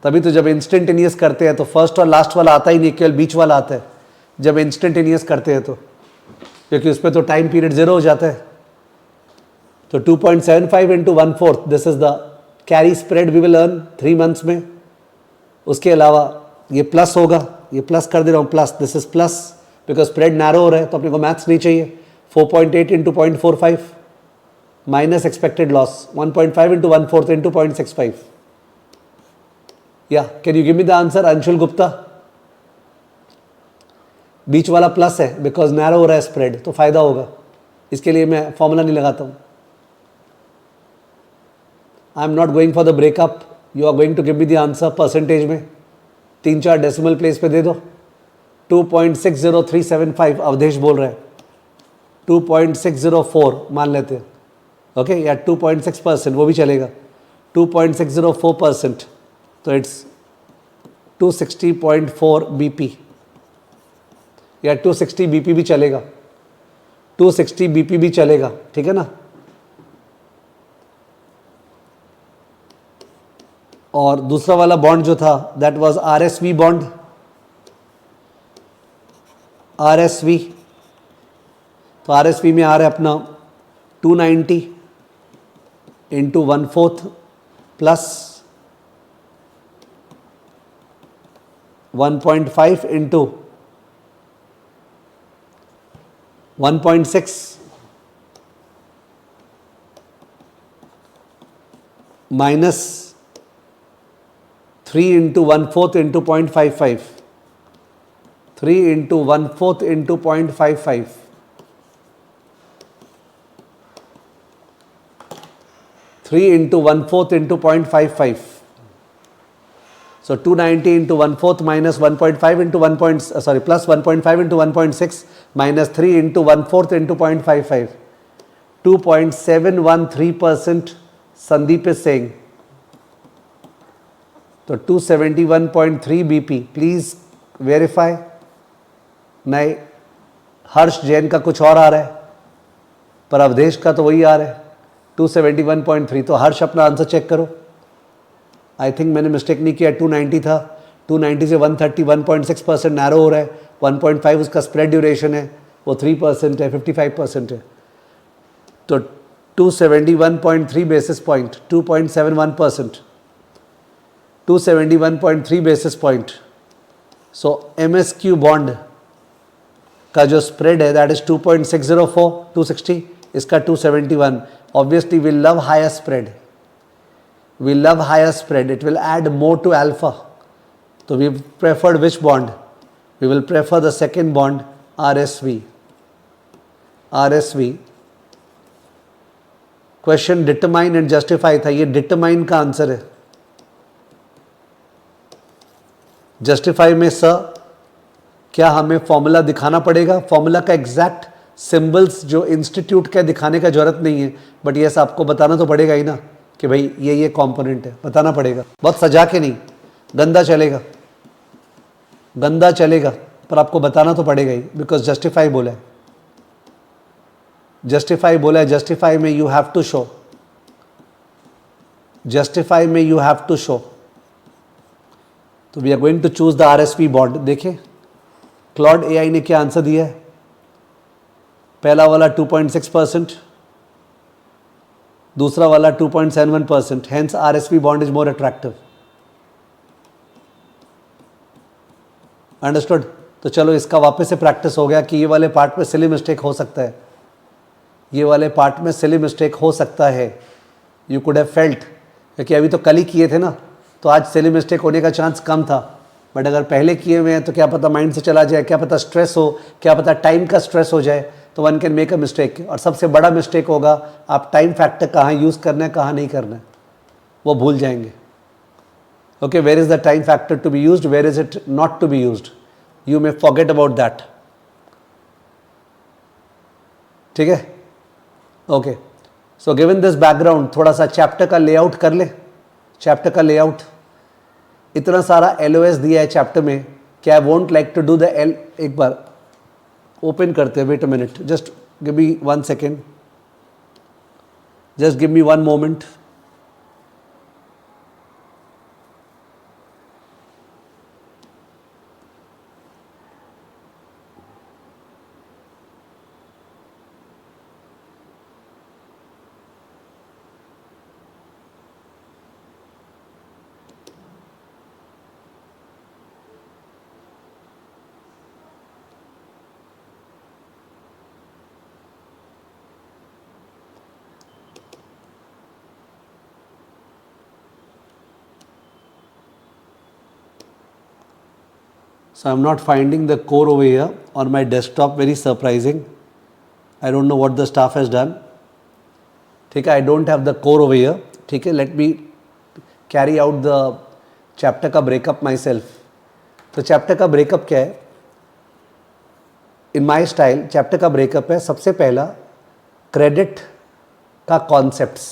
तभी तो जब इंस्टेंटेनियस करते हैं तो फर्स्ट और लास्ट वाला आता ही नहीं, केवल बीच वाला आता है जब इंस्टेंटेनियस करते हैं तो, क्योंकि उस पर तो टाइम पीरियड 0 हो जाता है. तो 2.75 into 1/4 this is the carry spread we will earn 3 months में. उसके अलावा ये प्लस होगा ये प्लस कर दे रहा हूँ, plus, this is plus because spread narrow हो रहा है, तो अपने को मैथ्स नहीं चाहिए. 4.8 into 0.45 minus expected loss 1.5 into 1/4 into 0.65. या can you give me the answer Anshul Gupta? बीच वाला प्लस है बिकॉज नैरो हो रहा है स्प्रेड, तो फायदा होगा, इसके लिए मैं फॉर्मूला नहीं लगाता हूं. I am not going for the breakup, you are going to give me the answer percentage में. 3-4 डेसिमल प्लेस पे दे दो. 2.60375 अवधेश बोल रहे हैं. 2.604 मान लेते हैं, ओके, या 2.6% वो भी चलेगा. 2.604%, तो इट्स 260.4 BP, या 260 BP भी चलेगा. 260 BP भी चलेगा, ठीक है ना. और दूसरा वाला बॉन्ड जो था that was RSV bond. RSV, तो RSV में आ रहा है अपना 290 into 1/4 plus 1.5 into 1.6 minus 3 into 1/4 into 0.55. 3 into 1/4 into 0.55. 3 into 1/4 into 0.55. So 290 into 1/4 minus 1.5 into 1. Sorry, plus 1.5 into 1.6 minus 3 into 1/4 into 0.55. 2.713% Sandeep is saying. तो 271.3 BP. Please verify. नहीं, हर्ष जैन का कुछ और आ रहा है, पर अवधेश का तो वही आ रहा है 271.3. तो हर्ष अपना आंसर चेक करो. आई थिंक मैंने मिस्टेक नहीं किया. 290 था, 290 से 130, 1.6% नैरो हो रहा है. 1.5 उसका स्प्रेड ड्यूरेशन है, वो 3% है, 55% है. तो 271.3 बेसिस पॉइंट, 2.71%, 271.3 बेसिस पॉइंट. सो MSQ बॉन्ड का जो स्प्रेड है दैट इज 2.604, 260, इसका 271. Obviously we love higher spread. We love higher spread. It will add more to alpha. So we preferred which bond? We will prefer the second bond, RSV. RSV. Question determine and justify था, ये determine का answer है. justify में sir क्या हमें formula दिखाना पड़ेगा? Formula का एग्जैक्ट सिंबल्स जो इंस्टीट्यूट का दिखाने का जरूरत नहीं है, बट यस आपको बताना तो पड़ेगा ही ना कि भाई ये कंपोनेंट है, बताना पड़ेगा. बहुत सजा के नहीं, गंदा चलेगा, गंदा चलेगा, पर आपको बताना तो पड़ेगा ही, बिकॉज जस्टिफाई बोला है. जस्टिफाई बोला है, जस्टिफाई में you have to show. Justify में यू हैव टू शो. तो we are going to choose the RSV bond. देखिए क्लॉड AI ने क्या आंसर दिया है. पहला वाला 2.6%, दूसरा वाला 2.71%. Hence RSV bond is more attractive. Understood. तो चलो इसका वापस से प्रैक्टिस हो गया कि ये वाले पार्ट में सिली मिस्टेक हो सकता है, ये वाले पार्ट में सिली मिस्टेक हो सकता है. यू कुड हैव फेल्ट, क्योंकि अभी तो कल ही किए थे ना, तो आज सिली मिस्टेक होने का चांस कम था. बट अगर पहले किए हुए हैं तो क्या पता माइंड से चला जाए, क्या पता स्ट्रेस हो, क्या पता टाइम का स्ट्रेस हो जाए, तो one can make a mistake. और सबसे बड़ा मिस्टेक होगा आप टाइम फैक्टर कहाँ यूज़ करना है कहाँ नहीं करना है वो भूल जाएंगे. Okay, where is the time factor to be used, where is it not to be used, you may forget about that. ठीक है, okay. So given this background, थोड़ा सा चैप्टर का लेआउट कर ले. चैप्टर का लेआउट, इतना सारा LOS दिया है चैप्टर में कि I won't like to do the एक बार ओपन करते हैं. Wait a minute, just give me 1 second, just give me 1 moment. So I'm not finding the core over here on my desktop. Very surprising. I don't know what the staff has done. ठीक है, I don't have the core over here. ठीक है, let me carry out the chapter का breakup myself. तो chapter का breakup क्या है? In my style, chapter का breakup है सबसे पहला credit का concepts.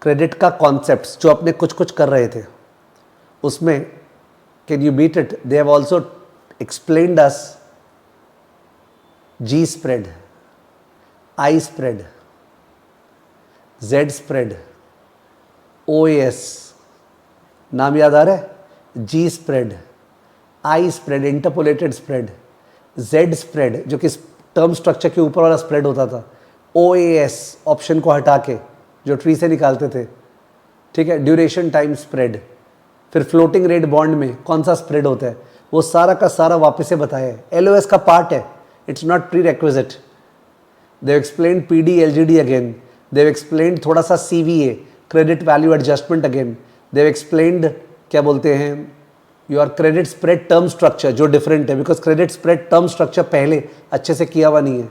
Credit का concepts जो अपने कुछ कुछ कर रहे थे उसमें can you beat it? They have also explained us G spread, I spread, Z spread, OAS, नाम याद आ रहा है? G spread, I spread, interpolated spread, Z spread जो कि टर्म स्ट्रक्चर के ऊपर वाला स्प्रेड होता था, OAS ऑप्शन को हटा के जो ट्री से निकालते थे, ठीक है, ड्यूरेशन टाइम स्प्रेड, फिर फ्लोटिंग रेट बॉन्ड में कौन सा स्प्रेड होता है, वो सारा का सारा वापस से बताया है. LOS का पार्ट है, it's not prerequisite. Dev explain PD LGD again, Dev explain थोड़ा सा CVA credit value adjustment again, Dev explained क्या बोलते हैं your credit spread term structure जो डिफरेंट है because credit spread term structure पहले अच्छे से किया हुआ नहीं है.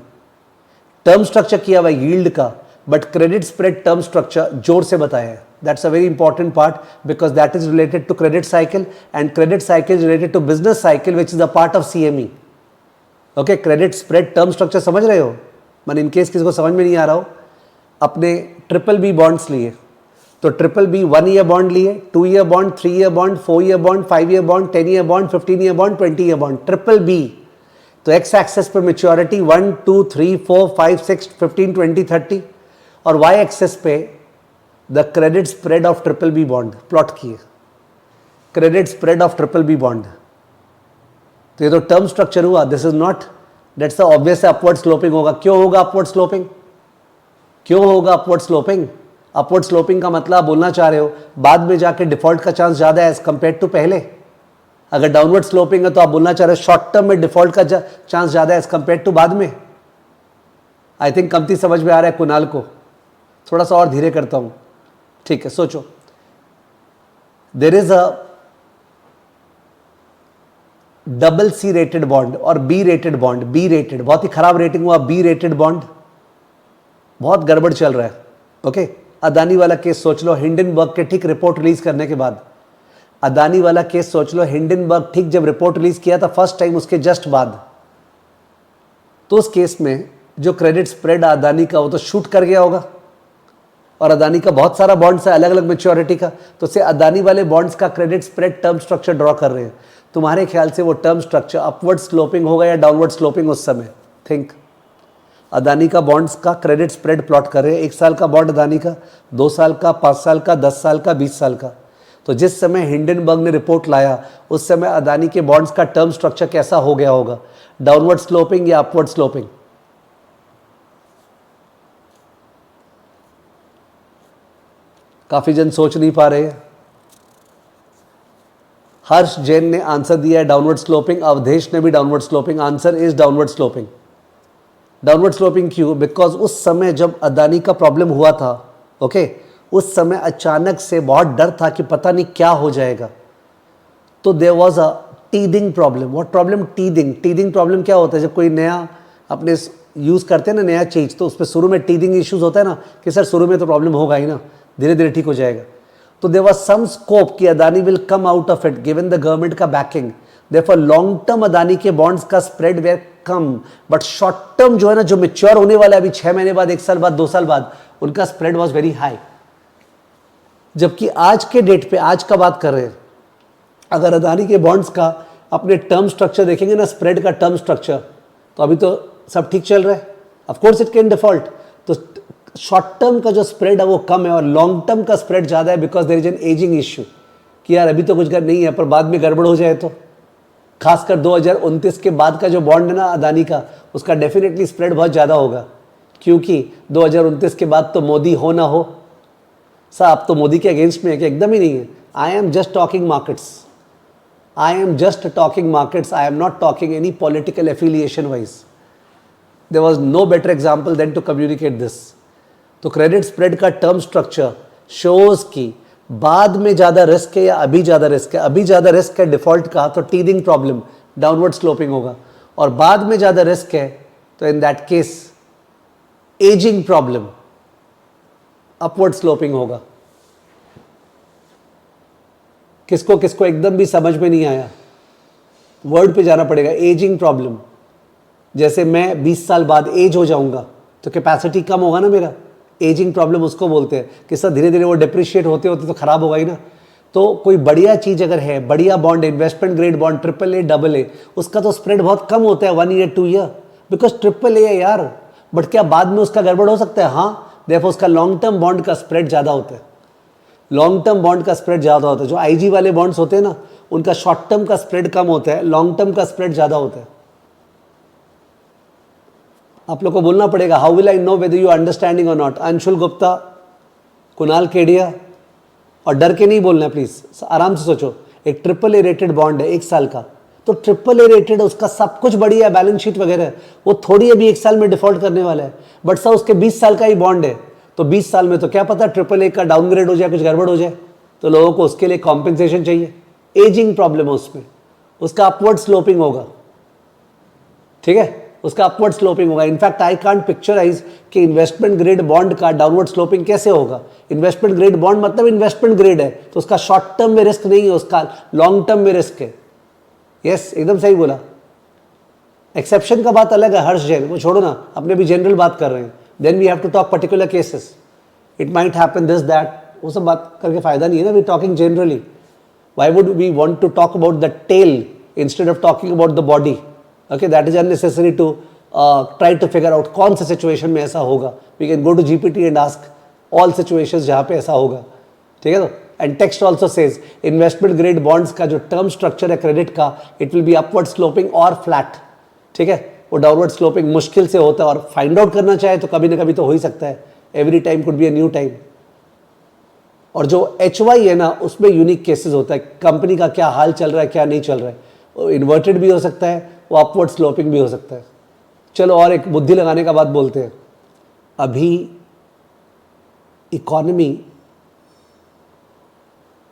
टर्म स्ट्रक्चर किया हुआ यील्ड का, but credit spread term structure जोर से बताया है. That's a very important part because that is related to credit cycle and credit cycle is related to business cycle which is a part of CME. Okay, credit spread term structure समझ रहे हो? मन in case किसी को समझ में नहीं आ रहा हो, अपने BBB bonds लिए तो BBB 1 year bond लिए, 2 year bond, 3 year bond, 4 year bond, 5 year bond, 10 year bond, 15 year bond, 20 year bond, BBB. तो x axis पे maturity 1, 2, 3, 4, 5, 6, 15, 20, 30 और y axis पे the credit spread of BBB bond plot किए. Credit spread of BBB bond, तो ये तो term structure हुआ. This is not, that's the obvious upward sloping होगा. क्यों होगा अपवर्ड स्लोपिंग? क्यों होगा अपवर्ड स्लोपिंग? अपवर्ड स्लोपिंग का मतलब बोलना चाह रहे हो बाद में जाके डिफॉल्ट का चांस ज़्यादा है एज कम्पेयर टू पहले. अगर डाउनवर्ड स्लोपिंग है तो आप बोलना चाह रहे हो शॉर्ट टर्म में डिफॉल्ट का चांस ज़्यादा है एज कम्पेयर टू बाद में. आई थिंक कमती समझ में आ रहा है कुणाल को, थोड़ा सा और धीरे करता हूँ. ठीक है, सोचो. There is a double C rated bond और B rated bond. B rated बहुत ही खराब रेटिंग हुआ. B रेटेड बॉन्ड बहुत गड़बड़ चल रहा है. ओके, अदानी वाला केस सोच लो हिंडनबर्ग के ठीक रिपोर्ट रिलीज करने के बाद. अदानी वाला केस सोच लो हिंडनबर्ग ठीक जब रिपोर्ट रिलीज किया था फर्स्ट टाइम उसके जस्ट बाद, तो उस केस में जो क्रेडिट स्प्रेड अदानी का वो तो शूट कर गया होगा. और अदानी का बहुत सारा बॉन्ड्स है अलग अलग मेच्योरिटी का, तो से अदानी वाले बॉन्ड्स का credit spread term structure draw कर रहे हैं. तुम्हारे ख्याल से वो टर्म स्ट्रक्चर अपवर्ड स्लोपिंग होगा या डाउनवर्ड स्लोपिंग उस समय? थिंक. अदानी का बॉन्ड्स का क्रेडिट स्प्रेड प्लॉट कर रहे हैं. 1 साल का बॉन्ड अदानी का, 2 साल का, 5 साल का, 10 साल का, 20 साल का. तो जिस समय हिंडनबर्ग ने रिपोर्ट लाया उस समय अदानी के बॉन्ड्स का टर्म स्ट्रक्चर कैसा हो गया होगा? डाउनवर्ड स्लोपिंग या अपवर्ड स्लोपिंग? काफी जन सोच नहीं पा रहे हैं. हर्ष जैन ने आंसर दिया है डाउनवर्ड स्लोपिंग. अवधेश ने भी downward sloping. Answer is downward sloping. Downward sloping क्यों? बिकॉज उस समय जब अदानी का प्रॉब्लम हुआ था, ओके, उस समय अचानक से बहुत डर था कि पता नहीं क्या हो जाएगा. तो there was a teething problem. What problem? Teething. Teething problem क्या होता है? जब कोई नया अपने यूज करते हैं ना नया चीज, तो उस पर शुरू में टीदिंग इश्यूज होता है ना कि सर शुरू में तो प्रॉब्लम होगा ही ना, धीरे धीरे ठीक हो जाएगा. तो देयर वाज सम स्कोप कि Adani will come out of it given the government का backing. Therefore long term Adani के बॉन्ड्स का spread were come, but short term जो है ना, जो मैच्योर होने वाला है अभी 6 महीने बाद, 1 साल बाद, 2 साल बाद, उनका स्प्रेड वॉज वेरी हाई. जबकि आज के डेट पे, आज का बात कर रहे हैं, अगर अदानी के बॉन्ड्स का अपने टर्म स्ट्रक्चर देखेंगे ना, स्प्रेड का टर्म स्ट्रक्चर, तो अभी तो सब ठीक चल रहा है. Of course it can default. तो शॉर्ट टर्म का जो स्प्रेड है वो कम है और लॉन्ग टर्म का स्प्रेड ज़्यादा है because there is an ageing issue कि यार अभी तो कुछ नहीं है पर बाद में गड़बड़ हो जाए तो. खासकर 2029 के बाद का जो बॉन्ड है ना अदानी का, उसका डेफिनेटली स्प्रेड बहुत ज़्यादा होगा क्योंकि 2029 के बाद तो मोदी हो ना हो. सर आप तो मोदी के अगेंस्ट में है कि? एकदम ही नहीं है. I am just talking markets. I am just talking markets. I am not talking any political affiliation wise. There was no better example than to communicate this. तो क्रेडिट स्प्रेड का टर्म स्ट्रक्चर शोज की बाद में ज़्यादा risk है या अभी ज़्यादा रिस्क है? अभी ज़्यादा रिस्क है डिफ़ॉल्ट का तो टीदिंग प्रॉब्लम, डाउनवर्ड स्लोपिंग होगा, और बाद में ज़्यादा रिस्क है तो in that case ageing problem, upward sloping होगा। किसको किसको एकदम भी समझ में नहीं आया? वर्ड पे जाना पड़ेगा। एजिंग प्रॉब्लम, जैसे मैं 20 साल बाद एज हो जाऊंगा तो कैपेसिटी कम होगा ना मेरा, एजिंग प्रॉब्लम उसको बोलते हैं कि सर धीरे धीरे वो डिप्रिशिएट होते होते तो खराब होगा ही ना। तो कोई बढ़िया चीज़ अगर है, बढ़िया bond, investment grade bond, triple A double A, उसका तो स्प्रेड बहुत कम होता है 1 year 2 year, because triple A है यार। बट क्या बाद में उसका गड़बड़ हो सकता है? हाँ, देखो उसका लॉन्ग टर्म बॉन्ड का स्प्रेड ज़्यादा होता है, लॉन्ग टर्म बॉन्ड का स्प्रेड ज़्यादा होता है। जो आईजी वाले बॉन्ड्स होते हैं ना, उनका शॉर्ट टर्म का स्प्रेड कम होता है, लॉन्ग टर्म का स्प्रेड ज़्यादा होता है। आप लोग को बोलना पड़ेगा, how will I know whether you understanding और नॉट? अंशुल गुप्ता, कुणाल केडिया, और डर के नहीं बोलना है प्लीज, आराम से सोचो। एक ट्रिपल ए रेटेड बॉन्ड है 1 साल का, तो ट्रिपल ए रेटेड, उसका सब कुछ बढ़िया है, बैलेंस शीट वगैरह, वो थोड़ी अभी 1 साल में डिफॉल्ट करने वाला है। बट सर उसके 20 साल का ही बॉन्ड है, तो 20 साल में तो क्या पता ट्रिपल ए का डाउनग्रेड हो जाए, कुछ गड़बड़ हो जाए, तो लोगों को उसके लिए कॉम्पेंसेशन चाहिए। एजिंग प्रॉब्लम है उसमें, उसका अपवर्ड स्लोपिंग होगा, ठीक है, उसका अपवर्ड स्लोपिंग होगा। इनफैक्ट आई कांट पिक्चराइज कि इन्वेस्टमेंट ग्रेड बॉन्ड का डाउनवर्ड स्लोपिंग कैसे होगा। इन्वेस्टमेंट ग्रेड बॉन्ड मतलब इन्वेस्टमेंट ग्रेड है, तो उसका शॉर्ट टर्म में रिस्क नहीं है, उसका लॉन्ग टर्म में रिस्क है। यस, एकदम सही बोला। एक्सेप्शन का बात अलग है, हर्ष जैन, वो छोड़ो ना, अपने भी जनरल बात कर रहे हैं। Then we have to talk particular cases, it might happen this that, वो सब बात करके फायदा नहीं है ना, we talking generally. Why would we want to talk about the tail instead of talking about the body? Okay, that is unnecessary to try to figure out कौन सा situation में ऐसा होगा। We can go to GPT and ask all situations जहाँ पे ऐसा होगा, ठीक है। तो and text also says investment grade bonds का जो term structure है क्रेडिट का, it will be upward sloping or flat, ठीक है। वो डाउनवर्ड स्लोपिंग मुश्किल से होता है, और फाइंड आउट करना चाहे तो कभी ना कभी तो हो ही सकता है। Every time could be a new time. और जो HY है ना, उसमें यूनिक केसेस होता है, कंपनी का क्या हाल चल रहा है, क्या नहीं चल रहा है, वो इन्वर्टेड भी हो सकता है, वो अपवर्ड स्लोपिंग भी हो सकता है। चलो और एक बुद्धि लगाने का बात बोलते हैं। अभी इकोनॉमी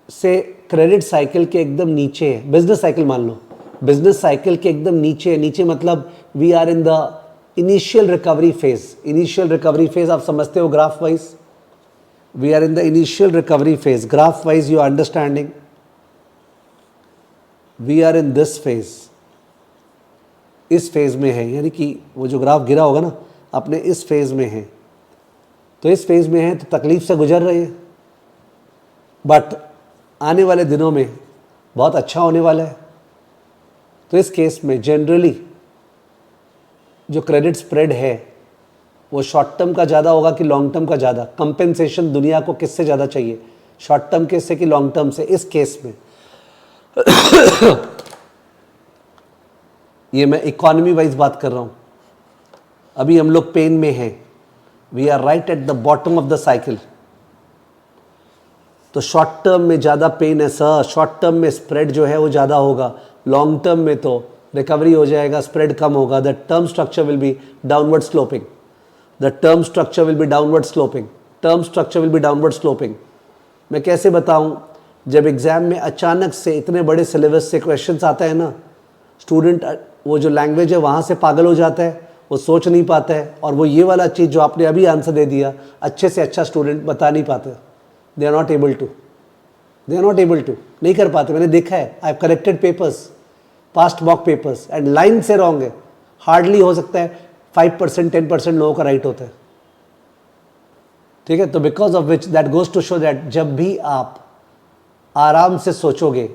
से क्रेडिट साइकिल के एकदम नीचे है, बिजनेस साइकिल मान लो, बिजनेस साइकिल के एकदम नीचे है। नीचे मतलब we are in the initial recovery phase. Initial recovery phase आप समझते हो graph wise, we are in the initial recovery phase. Graph wise you are understanding, we are in this phase, इस फेज में है, यानी कि वो जो ग्राफ गिरा होगा ना, अपने इस फेज में है, तो इस फेज में है तो तकलीफ से गुजर रहे हैं, बट आने वाले दिनों में बहुत अच्छा होने वाला है। तो इस केस में जनरली जो क्रेडिट स्प्रेड है वो शॉर्ट टर्म का ज़्यादा होगा कि लॉन्ग टर्म का ज़्यादा? कंपेंसेशन दुनिया को किससे ज़्यादा चाहिए, शॉर्ट टर्म के से कि लॉन्ग टर्म से? इस केस में ये मैं इकोनॉमी वाइज बात कर रहा हूँ। अभी हम लोग पेन में हैं, we are right at the bottom of the cycle, तो शॉर्ट टर्म में ज़्यादा पेन है सर, शॉर्ट टर्म में स्प्रेड जो है वो ज़्यादा होगा, लॉन्ग टर्म में तो रिकवरी हो जाएगा, स्प्रेड कम होगा। The term structure will be downward sloping, the term structure will be downward sloping, term structure will be downward sloping. मैं कैसे बताऊं, जब एग्जाम में अचानक से इतने बड़े सिलेबस से क्वेश्चंस आता है ना, स्टूडेंट वो जो लैंग्वेज है वहाँ से पागल हो जाता है, वो सोच नहीं पाता है, और वो ये वाला चीज़ जो आपने अभी आंसर दे दिया अच्छे से अच्छा स्टूडेंट बता नहीं पाते, they are not able to, they are not able to, नहीं कर पाते। मैंने देखा है, I have corrected papers, past mock papers, and line से रॉन्ग है, हार्डली हो सकता है 5% 10% लोगों का राइट होता है, ठीक है। तो because of which that goes to show that जब भी आप आराम से सोचोगे,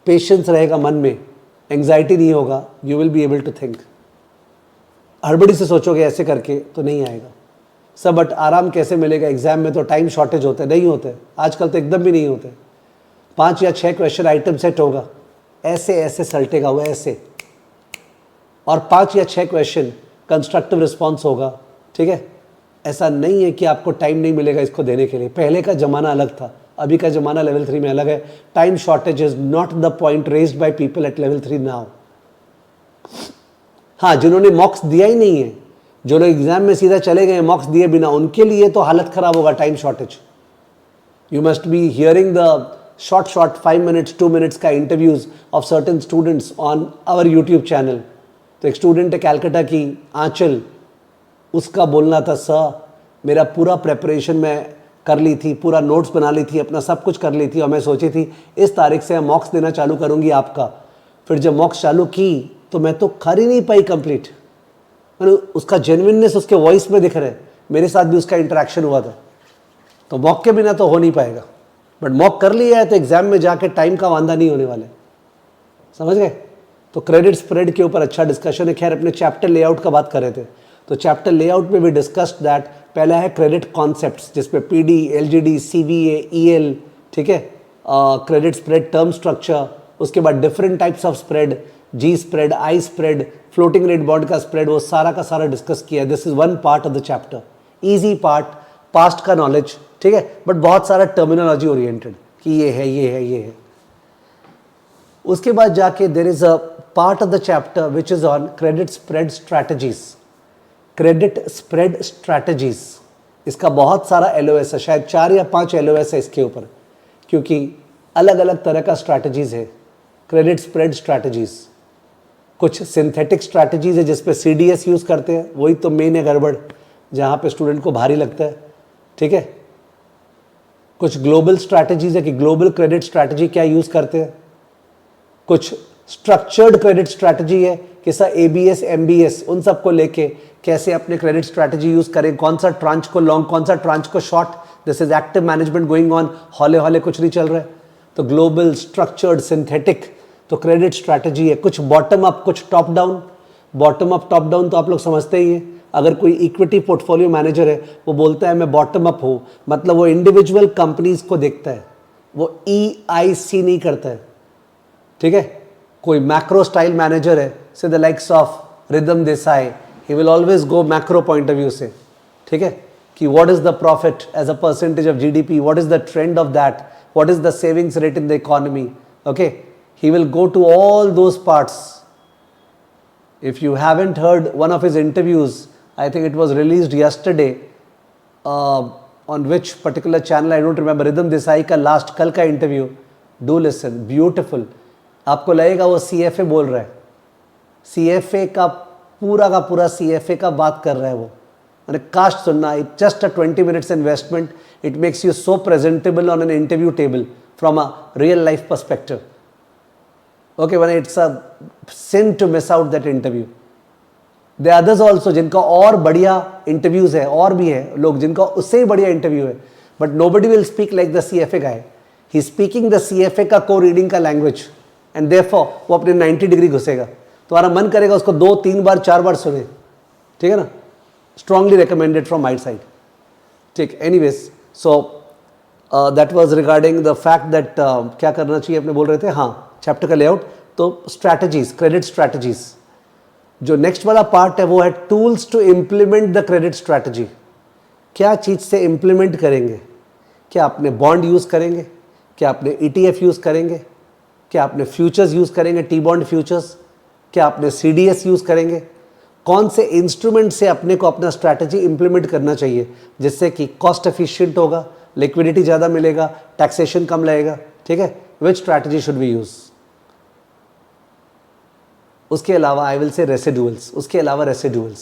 पेशेंस रहेगा मन में, एंग्जाइटी नहीं होगा, you will be able to think. हड़बड़ी से सोचोगे ऐसे करके तो नहीं आएगा सब। बट आराम कैसे मिलेगा, एग्जाम में तो टाइम शॉर्टेज होते नहीं होते, आजकल तो एकदम भी नहीं होते। 5 या 6 क्वेश्चन आइटम सेट होगा, ऐसे ऐसे सलटेगा हुआ ऐसे, और 5 या 6 क्वेश्चन कंस्ट्रक्टिव रिस्पॉन्स होगा, ठीक है। ऐसा नहीं है कि आपको टाइम नहीं मिलेगा इसको देने के लिए। पहले का ज़माना अलग था, अभी का ज़माना लेवल 3 में अलग है। Time shortage is not the point raised by people at level 3 now. हाँ, जिन्होंने मॉक्स दिया ही नहीं है, जो लोग एग्जाम में सीधा चले गए मॉक्स दिए बिना, उनके लिए तो हालत ख़राब होगा time shortage. You must be hearing the short 5 minutes 2 minutes का interviews of certain students on our YouTube channel. तो एक स्टूडेंट है कैलकाटा की, आंचल, उसका बोलना था सर मेरा पूरा प्रेपरेशन मैं कर ली थी, पूरा नोट्स बना ली थी, अपना सब कुछ कर ली थी और मैं सोची थी इस तारीख से मैं मॉक्स देना चालू करूँगी आपका। फिर जब मॉक्स चालू की तो मैं तो कर ही नहीं पाई कंप्लीट। मैंने उसका जेन्युइननेस उसके वॉइस में दिख रहा है, मेरे साथ भी उसका इंटरेक्शन हुआ था। तो मॉक के बिना तो हो नहीं पाएगा, बट मॉक कर लिया है तो एग्जाम में जाके टाइम का वांदा नहीं होने वाला है, समझ गए। तो क्रेडिट स्प्रेड के ऊपर अच्छा डिस्कशन है। खैर अपने चैप्टर लेआउट का बात कर रहे थे, तो चैप्टर लेआउट में भी डिस्कस्ड दैट पहला है क्रेडिट कॉन्सेप्ट्स जिसपे पीडी, एलजीडी, सीवीए, ईएल, ठीक है, क्रेडिट स्प्रेड टर्म स्ट्रक्चर, उसके बाद different types of spread, G spread, I spread, floating rate bond का स्प्रेड, वो सारा का सारा डिस्कस किया। This is one part of the chapter, easy part, past का नॉलेज, ठीक है, बट बहुत सारा टर्मिनोलॉजी ओरिएंटेड कि ये है ये है ये है। उसके बाद जाके there is a part of the chapter which is on credit spread strategies. Credit spread strategies, इसका बहुत सारा एलओएस है, शायद 4 या 5 एलओएस है इसके ऊपर, क्योंकि अलग अलग तरह का स्ट्रैटेजीज है क्रेडिट स्प्रेड स्ट्रैटेजीज। कुछ सिंथेटिक स्ट्रैटेजीज है जिसपे सीडीएस यूज करते हैं, वही तो मेन है गड़बड़, जहाँ पे स्टूडेंट को भारी लगता है, ठीक है। कुछ ग्लोबल स्ट्रैटेजीज है कि ग्लोबल क्रेडिट स्ट्रैटेजी क्या यूज करते हैं। कुछ स्ट्रक्चर्ड क्रेडिट स्ट्रैटेजी है कि सर एबीएस, एमबीएस, उन सबको लेके कैसे अपने क्रेडिट स्ट्रैटेजी यूज करें, कौन सा ट्रांच को लॉन्ग, कौन सा ट्रांच को short. This is active management going on, हौले हौले कुछ नहीं चल रहा है। तो ग्लोबल, स्ट्रक्चर्ड, सिंथेटिक, तो क्रेडिट स्ट्रैटेजी है। कुछ बॉटम अप, कुछ top down. Bottom up, top down तो आप लोग समझते ही हैं। अगर कोई इक्विटी पोर्टफोलियो मैनेजर है वो बोलता है मैं बॉटम अप हूँ, मतलब वो इंडिविजुअल कंपनीज को देखता है, वो EIC नहीं करता है, ठीक है। कोई मैक्रो स्टाइल मैनेजर है, say the likes of Ridham Desai, he will always go macro point of view से, ठीक है, कि what is the profit as a percentage of GDP, what is the trend of that, what is the savings rate in the economy, okay. He will go to all those parts. If you haven't heard one of his interviews, I think it was released yesterday, on which particular channel I don't remember, rhythm Desai का last कल का interview, do listen, beautiful. आपको लगेगा वो CFA बोल रहा है, CFA का पूरा CFA का बात कर रहा है वो। मैंने काश सुनना, it just a 20 minutes investment, it makes you so presentable on an interview table from a real life perspective. Okay, when it's a sin to miss out that interview. There are others also जिनका और बढ़िया interviews है, और भी है लोग जिनका उससे ही बढ़िया इंटरव्यू है, but nobody will speak like the CFA guy. He's speaking the CFA का को रीडिंग का लैंग्वेज, एंड therefore वो अपने 90 डिग्री घुसेगा। तुम्हारा मन करेगा उसको 2, 3 बार 4 बार सुने, ठीक है ना। Strongly recommended from my side, ठीक। Anyways, so that was regarding the fact that क्या करना चाहिए अपने बोल रहे थे, हाँ, चैप्टर का लेआउट। तो स्ट्रैटेजीज, क्रेडिट स्ट्रैटेजीज। जो नेक्स्ट वाला पार्ट है वो है tools to implement the credit strategy. क्या चीज़ से इम्प्लीमेंट करेंगे? क्या आपने बॉन्ड यूज़ करेंगे? क्या आपने ETF यूज़ करेंगे? क्या आपने फ्यूचर्स यूज़ करेंगे, टी बॉन्ड फ्यूचर्स? क्या आपने CDS यूज़ करेंगे? कौन से इंस्ट्रूमेंट से अपने को अपना स्ट्रैटेजी इम्प्लीमेंट करना चाहिए जिससे कि कॉस्ट एफिशिएंट होगा, लिक्विडिटी ज़्यादा मिलेगा, टैक्सेशन कम लगेगा, ठीक है। विच स्ट्रैटेजी शुड वी यूज़? उसके अलावा आई विल से रेसिडुअल्स, उसके अलावा रेसिडुअल्स,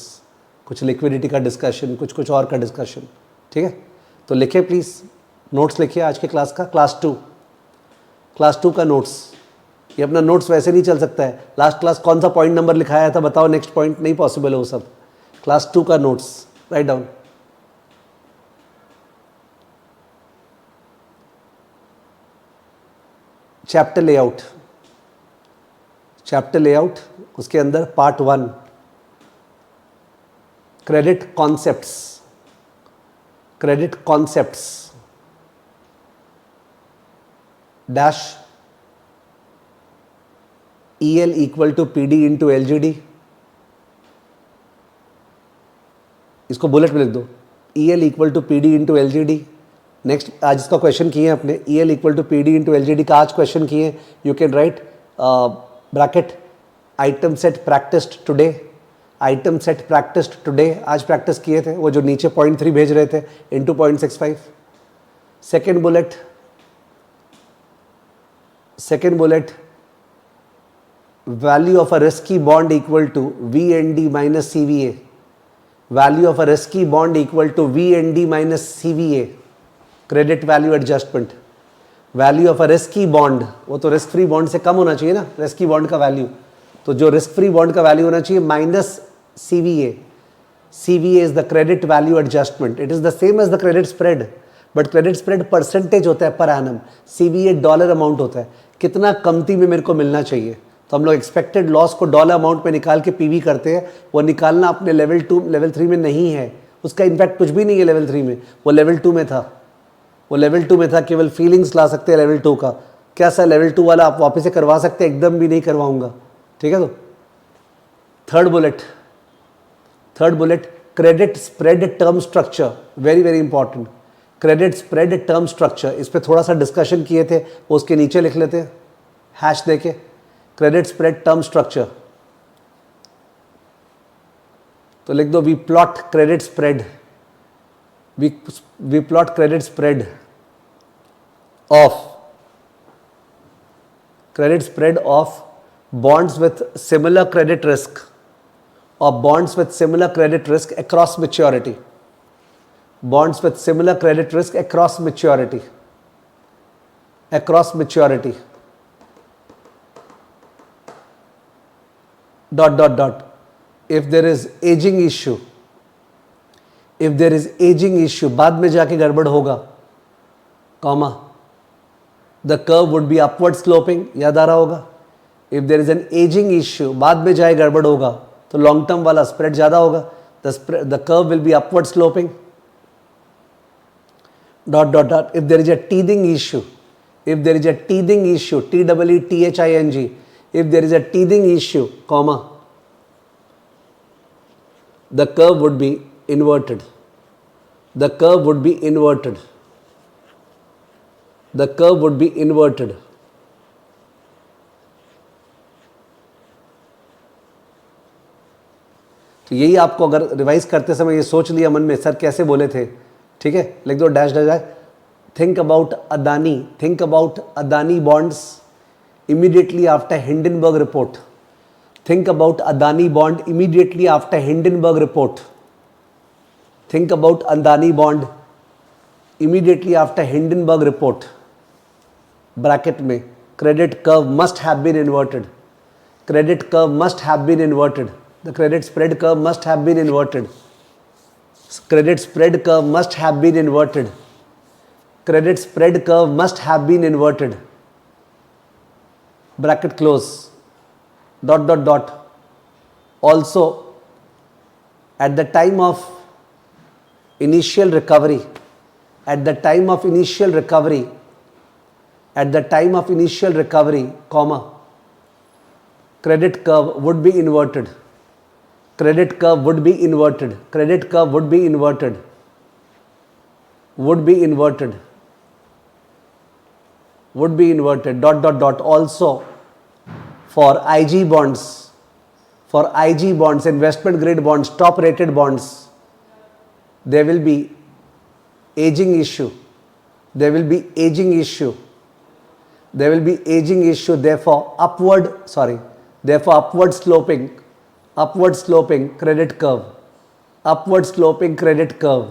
कुछ लिक्विडिटी का डिस्कशन, कुछ और का डिस्कशन, ठीक है। तो लिखे प्लीज़, नोट्स लिखिए आज के क्लास का, क्लास 2 का नोट्स। ये अपना नोट्स वैसे नहीं चल सकता है, लास्ट क्लास कौन सा पॉइंट नंबर लिखाया था बताओ, नेक्स्ट पॉइंट नहीं पॉसिबल है वो सब। क्लास 2 का notes write down. Chapter layout, chapter layout, उसके अंदर part 1 credit concepts, credit concepts dash EL equal to PD into LGD। इसको बुलेट में लिख दो, EL equal to PD into LGD। Next आज इसका क्वेश्चन किए हैं अपने, EL equal to PD into LGD का आज क्वेश्चन किए। You can write bracket item set practised today, item set practised today, आज प्रैक्टिस किए थे, वो जो नीचे 0.3 भेज रहे थे into 0.65। Second bullet, value of a risky bond equal to VND minus CVA. Value of a risky bond equal to VND minus CVA. Credit value adjustment. Value of a risky bond, वो तो risk free bond से कम होना चाहिए ना, risky bond का value, तो जो risk free bond का वैल्यू होना चाहिए minus CVA. CVA is the credit value adjustment. It is the same as the credit spread, but credit spread percentage होता है पर एनम, सीवीए डॉलर अमाउंट होता है, कितना कमती में मेरे को मिलना चाहिए. तो हम लोग एक्सपेक्टेड लॉस को डॉलर अमाउंट में निकाल के पीवी करते हैं. वो निकालना अपने लेवल 2 लेवल 3 में नहीं है, उसका इम्पैक्ट कुछ भी नहीं है लेवल 3 में, वो लेवल 2 में था. वो लेवल 2 में था, केवल फीलिंग्स ला सकते हैं लेवल 2 का. क्या सर लेवल 2 वाला आप वापस से करवा सकते हैं? एकदम भी नहीं करवाऊंगा. ठीक है. तो third bullet credit spread term structure, very very important. Credit spread term structure, इस पे थोड़ा सा डिस्कशन किए थे, वो उसके नीचे लिख लेते हैं हैश देके. क्रेडिट स्प्रेड टर्म स्ट्रक्चर तो लिख दो we plot credit spread. We plot credit spread of bonds with similar credit risk or bonds with similar credit risk across maturity. Bonds with similar credit risk across maturity. Across maturity. Dot dot dot. If there is aging issue, if there is aging issue, बाद में जाके गड़बड़ होगा, comma, the curve would be upward sloping, याद आ रहा होगा. If there is an aging issue, बाद में जाए गड़बड़ होगा, तो लॉन्ग टर्म वाला स्प्रेड ज़्यादा होगा. The curve will be upward sloping. Dot dot dot. If there is a teething issue, if there is a teething issue, TEETHING, if there is a teething issue, comma, the curve would be inverted. The curve would be inverted. The curve would be inverted. तो यही आपको अगर revise करते समय ये सोच लिया मन में सर कैसे बोले थे, ठीक है, लिख दो dash dash. Think about Adani bonds immediately after Hindenburg report. Think about Adani bond immediately after Hindenburg report. Think about Adani bond immediately after Hindenburg report. Bracket में credit curve must have been inverted. Credit curve must have been inverted. The credit spread curve must have been inverted. Credit spread curve must have been inverted. Credit spread curve must have been inverted. Bracket close. Dot dot dot. Also, at the time of initial recovery, comma, credit curve would be inverted. Credit curve would be inverted. Credit curve would be inverted. Would be inverted. Would be inverted. Dot dot dot. Also, for IG bonds, investment grade bonds, top rated bonds, there will be aging issue. Therefore, upward sloping credit curve. Upward sloping credit curve.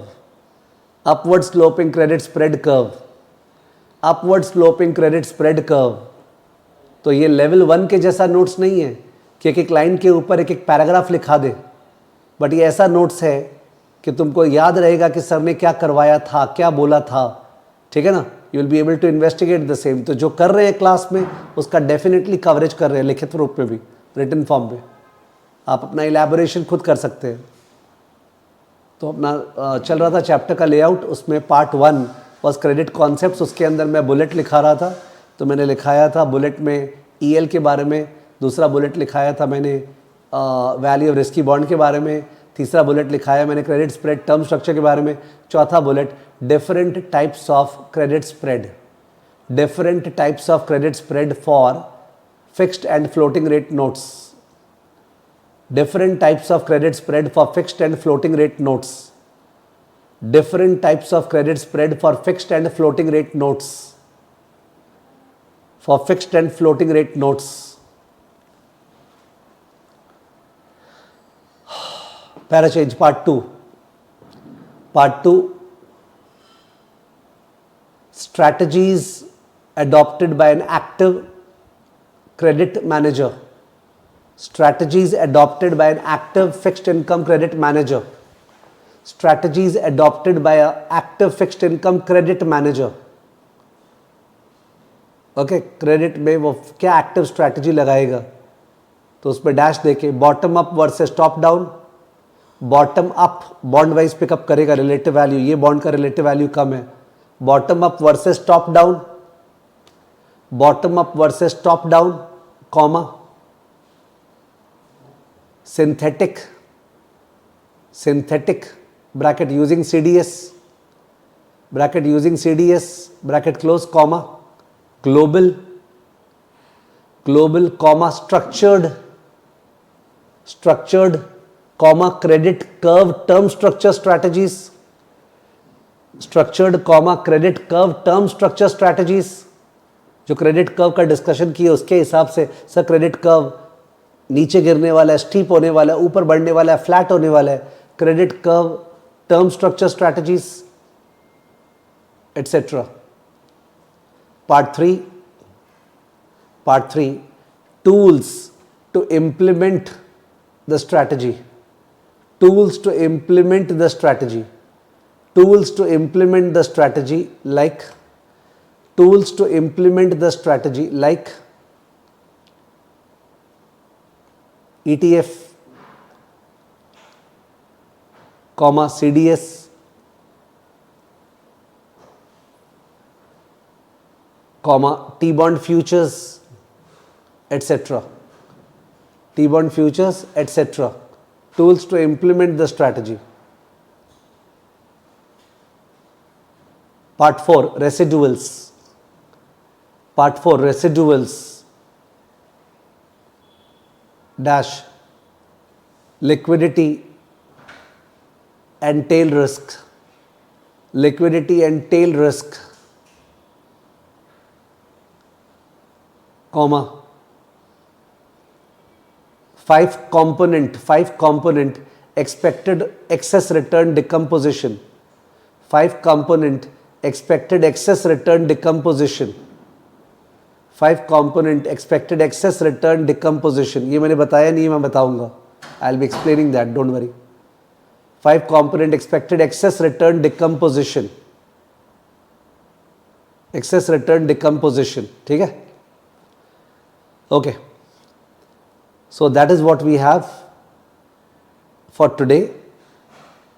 Upward sloping credit spread curve. Upward sloping credit spread curve. तो ये level 1 के जैसा notes नहीं है कि एक एक line के ऊपर एक एक पैराग्राफ लिखा दे, बट ये ऐसा नोट्स है कि तुमको याद रहेगा कि सर ने क्या करवाया था, क्या बोला था. ठीक है ना. You will be able to investigate the same. तो जो कर रहे हैं क्लास में उसका डेफिनेटली कवरेज कर रहे हैं, लिखित रूप में भी, रिटन फॉर्म में. आप अपना इलेबोरेशन खुद कर सकते हैं. तो अपना चल रहा था चैप्टर का लेआउट, उसमें पार्ट 1 वॉज क्रेडिट कॉन्सेप्ट्स. उसके अंदर मैं बुलेट लिखा रहा था, तो मैंने लिखाया था बुलेट में ईएल के बारे में, दूसरा बुलेट लिखाया था मैंने वैल्यू ऑफ रिस्की बॉन्ड के बारे में, तीसरा बुलेट लिखाया मैंने क्रेडिट स्प्रेड टर्म स्ट्रक्चर के बारे में, चौथा bullet different types of credit spread. Different types of credit spread for fixed and floating rate notes. Different types of credit spread for fixed and floating rate notes. different types of credit spread for fixed and floating rate notes. For fixed and floating rate notes. Para change part 2. Part 2. Strategies adopted by an active credit manager. Strategies adopted by an active fixed income credit manager. Strategies adopted by an active fixed income credit manager. Okay credit में वो क्या active strategy लगाएगा, तो उस पर dash देके bottom up versus top down. Bottom up bond wise pickup करेगा relative value, ये बॉन्ड का रिलेटिव वैल्यू कम है. Bottom up versus top down, bottom up versus top down, comma synthetic, synthetic bracket using CDS, bracket using CDS, bracket close, comma global, global, comma structured, structured, comma credit curve term structure strategies, structured, comma credit curve term structure strategies. जो credit curve का discussion किए उसके हिसाब से sir credit curve नीचे गिरने वाला है, स्टीप होने वाला है, ऊपर बढ़ने वाला है, फ्लैट होने वाला है. Credit curve term structure strategies etcetera. Part 3. Part 3. Tools to implement the strategy. Tools to implement the strategy. Tools to implement the strategy like. Tools to implement the strategy like ETF, comma CDS, comma T-bond futures, etc. T-bond futures, etc. Tools to implement the strategy. Part 4. Residuals. Part 4. Residuals. Dash. Liquidity and tail risk. Liquidity and tail risk. Comma 5 component expected excess return decomposition. 5 component expected excess return decomposition. 5 component expected excess return decomposition. ये मैंने बताया नहीं, मैं बताऊंगा. I'll be explaining that, don't worry. 5 component expected excess return decomposition. Excess return decomposition. ठीक है? Okay, so that is what we have for today.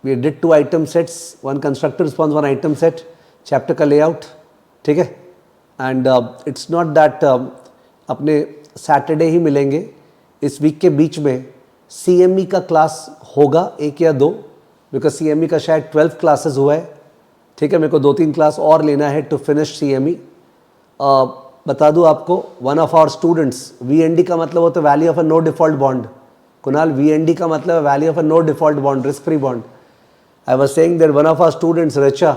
We did 2 item sets, one constructive response, one item set, chapter का layout, ठीक है. And it's not that अपने Saturday ही मिलेंगे, इस week के बीच में CME का क्लास होगा 1 या 2, बिकॉज CME का शायद 12 क्लासेस हुआ है. ठीक है, मेरे को 2-3 क्लास और लेना है टू फिनिश CME. बता दूं आपको, one of our students, VND का मतलब होता है value of a no default bond. Kunal, VND का मतलब है value of a no default bond, risk free bond. I was saying that one of our students, Richa,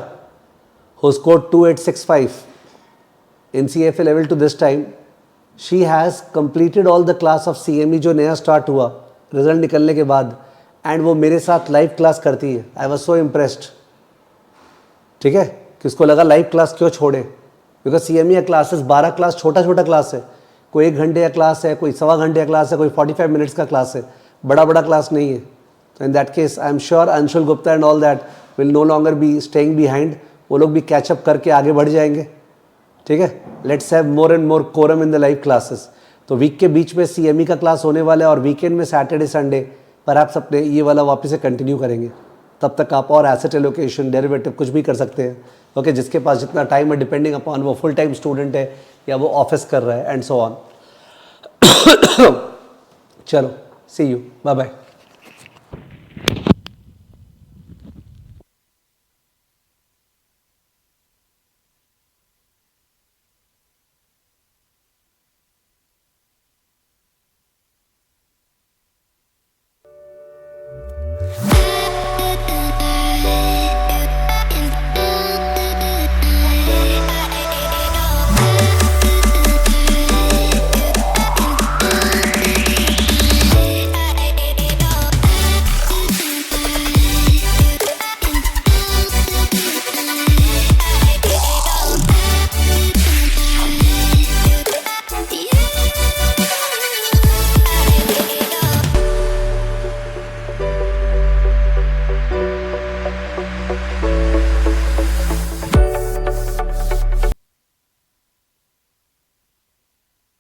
who scored 2865 in CFA level to this time, she has completed all the class of CME जो नया start हुआ result निकलने के बाद, and वो मेरे साथ live class करती है. I was so impressed. ठीक है, कि उसको लगा लाइव क्लास क्यों छोड़े, बिकॉज CME क्लासेस 12 क्लास छोटा छोटा क्लास है. कोई 1 घंटे का क्लास है, कोई 1.25 घंटे का क्लास है, कोई 45 मिनट्स का क्लास है, बड़ा बड़ा क्लास नहीं है. तो in that case I am sure Anshul Gupta and all that will no longer be staying behind. वो लोग भी कैचअप करके आगे बढ़ जाएंगे. ठीक है, let's have more and more quorum in the live classes. तो वीक के बीच में CME का क्लास होने वाला है और वीकेंड में सैटरडे संडे परहैप्स अपने ये वाला वापस से कंटिन्यू करेंगे. तब तक आप और एसेट एलोकेशन, डेरिवेटिव कुछ भी कर सकते हैं. ओके, जिसके पास जितना टाइम है, डिपेंडिंग अपॉन वो फुल टाइम स्टूडेंट है या वो ऑफिस कर रहा है एंड सो ऑन. चलो, सी यू, बाय बाय.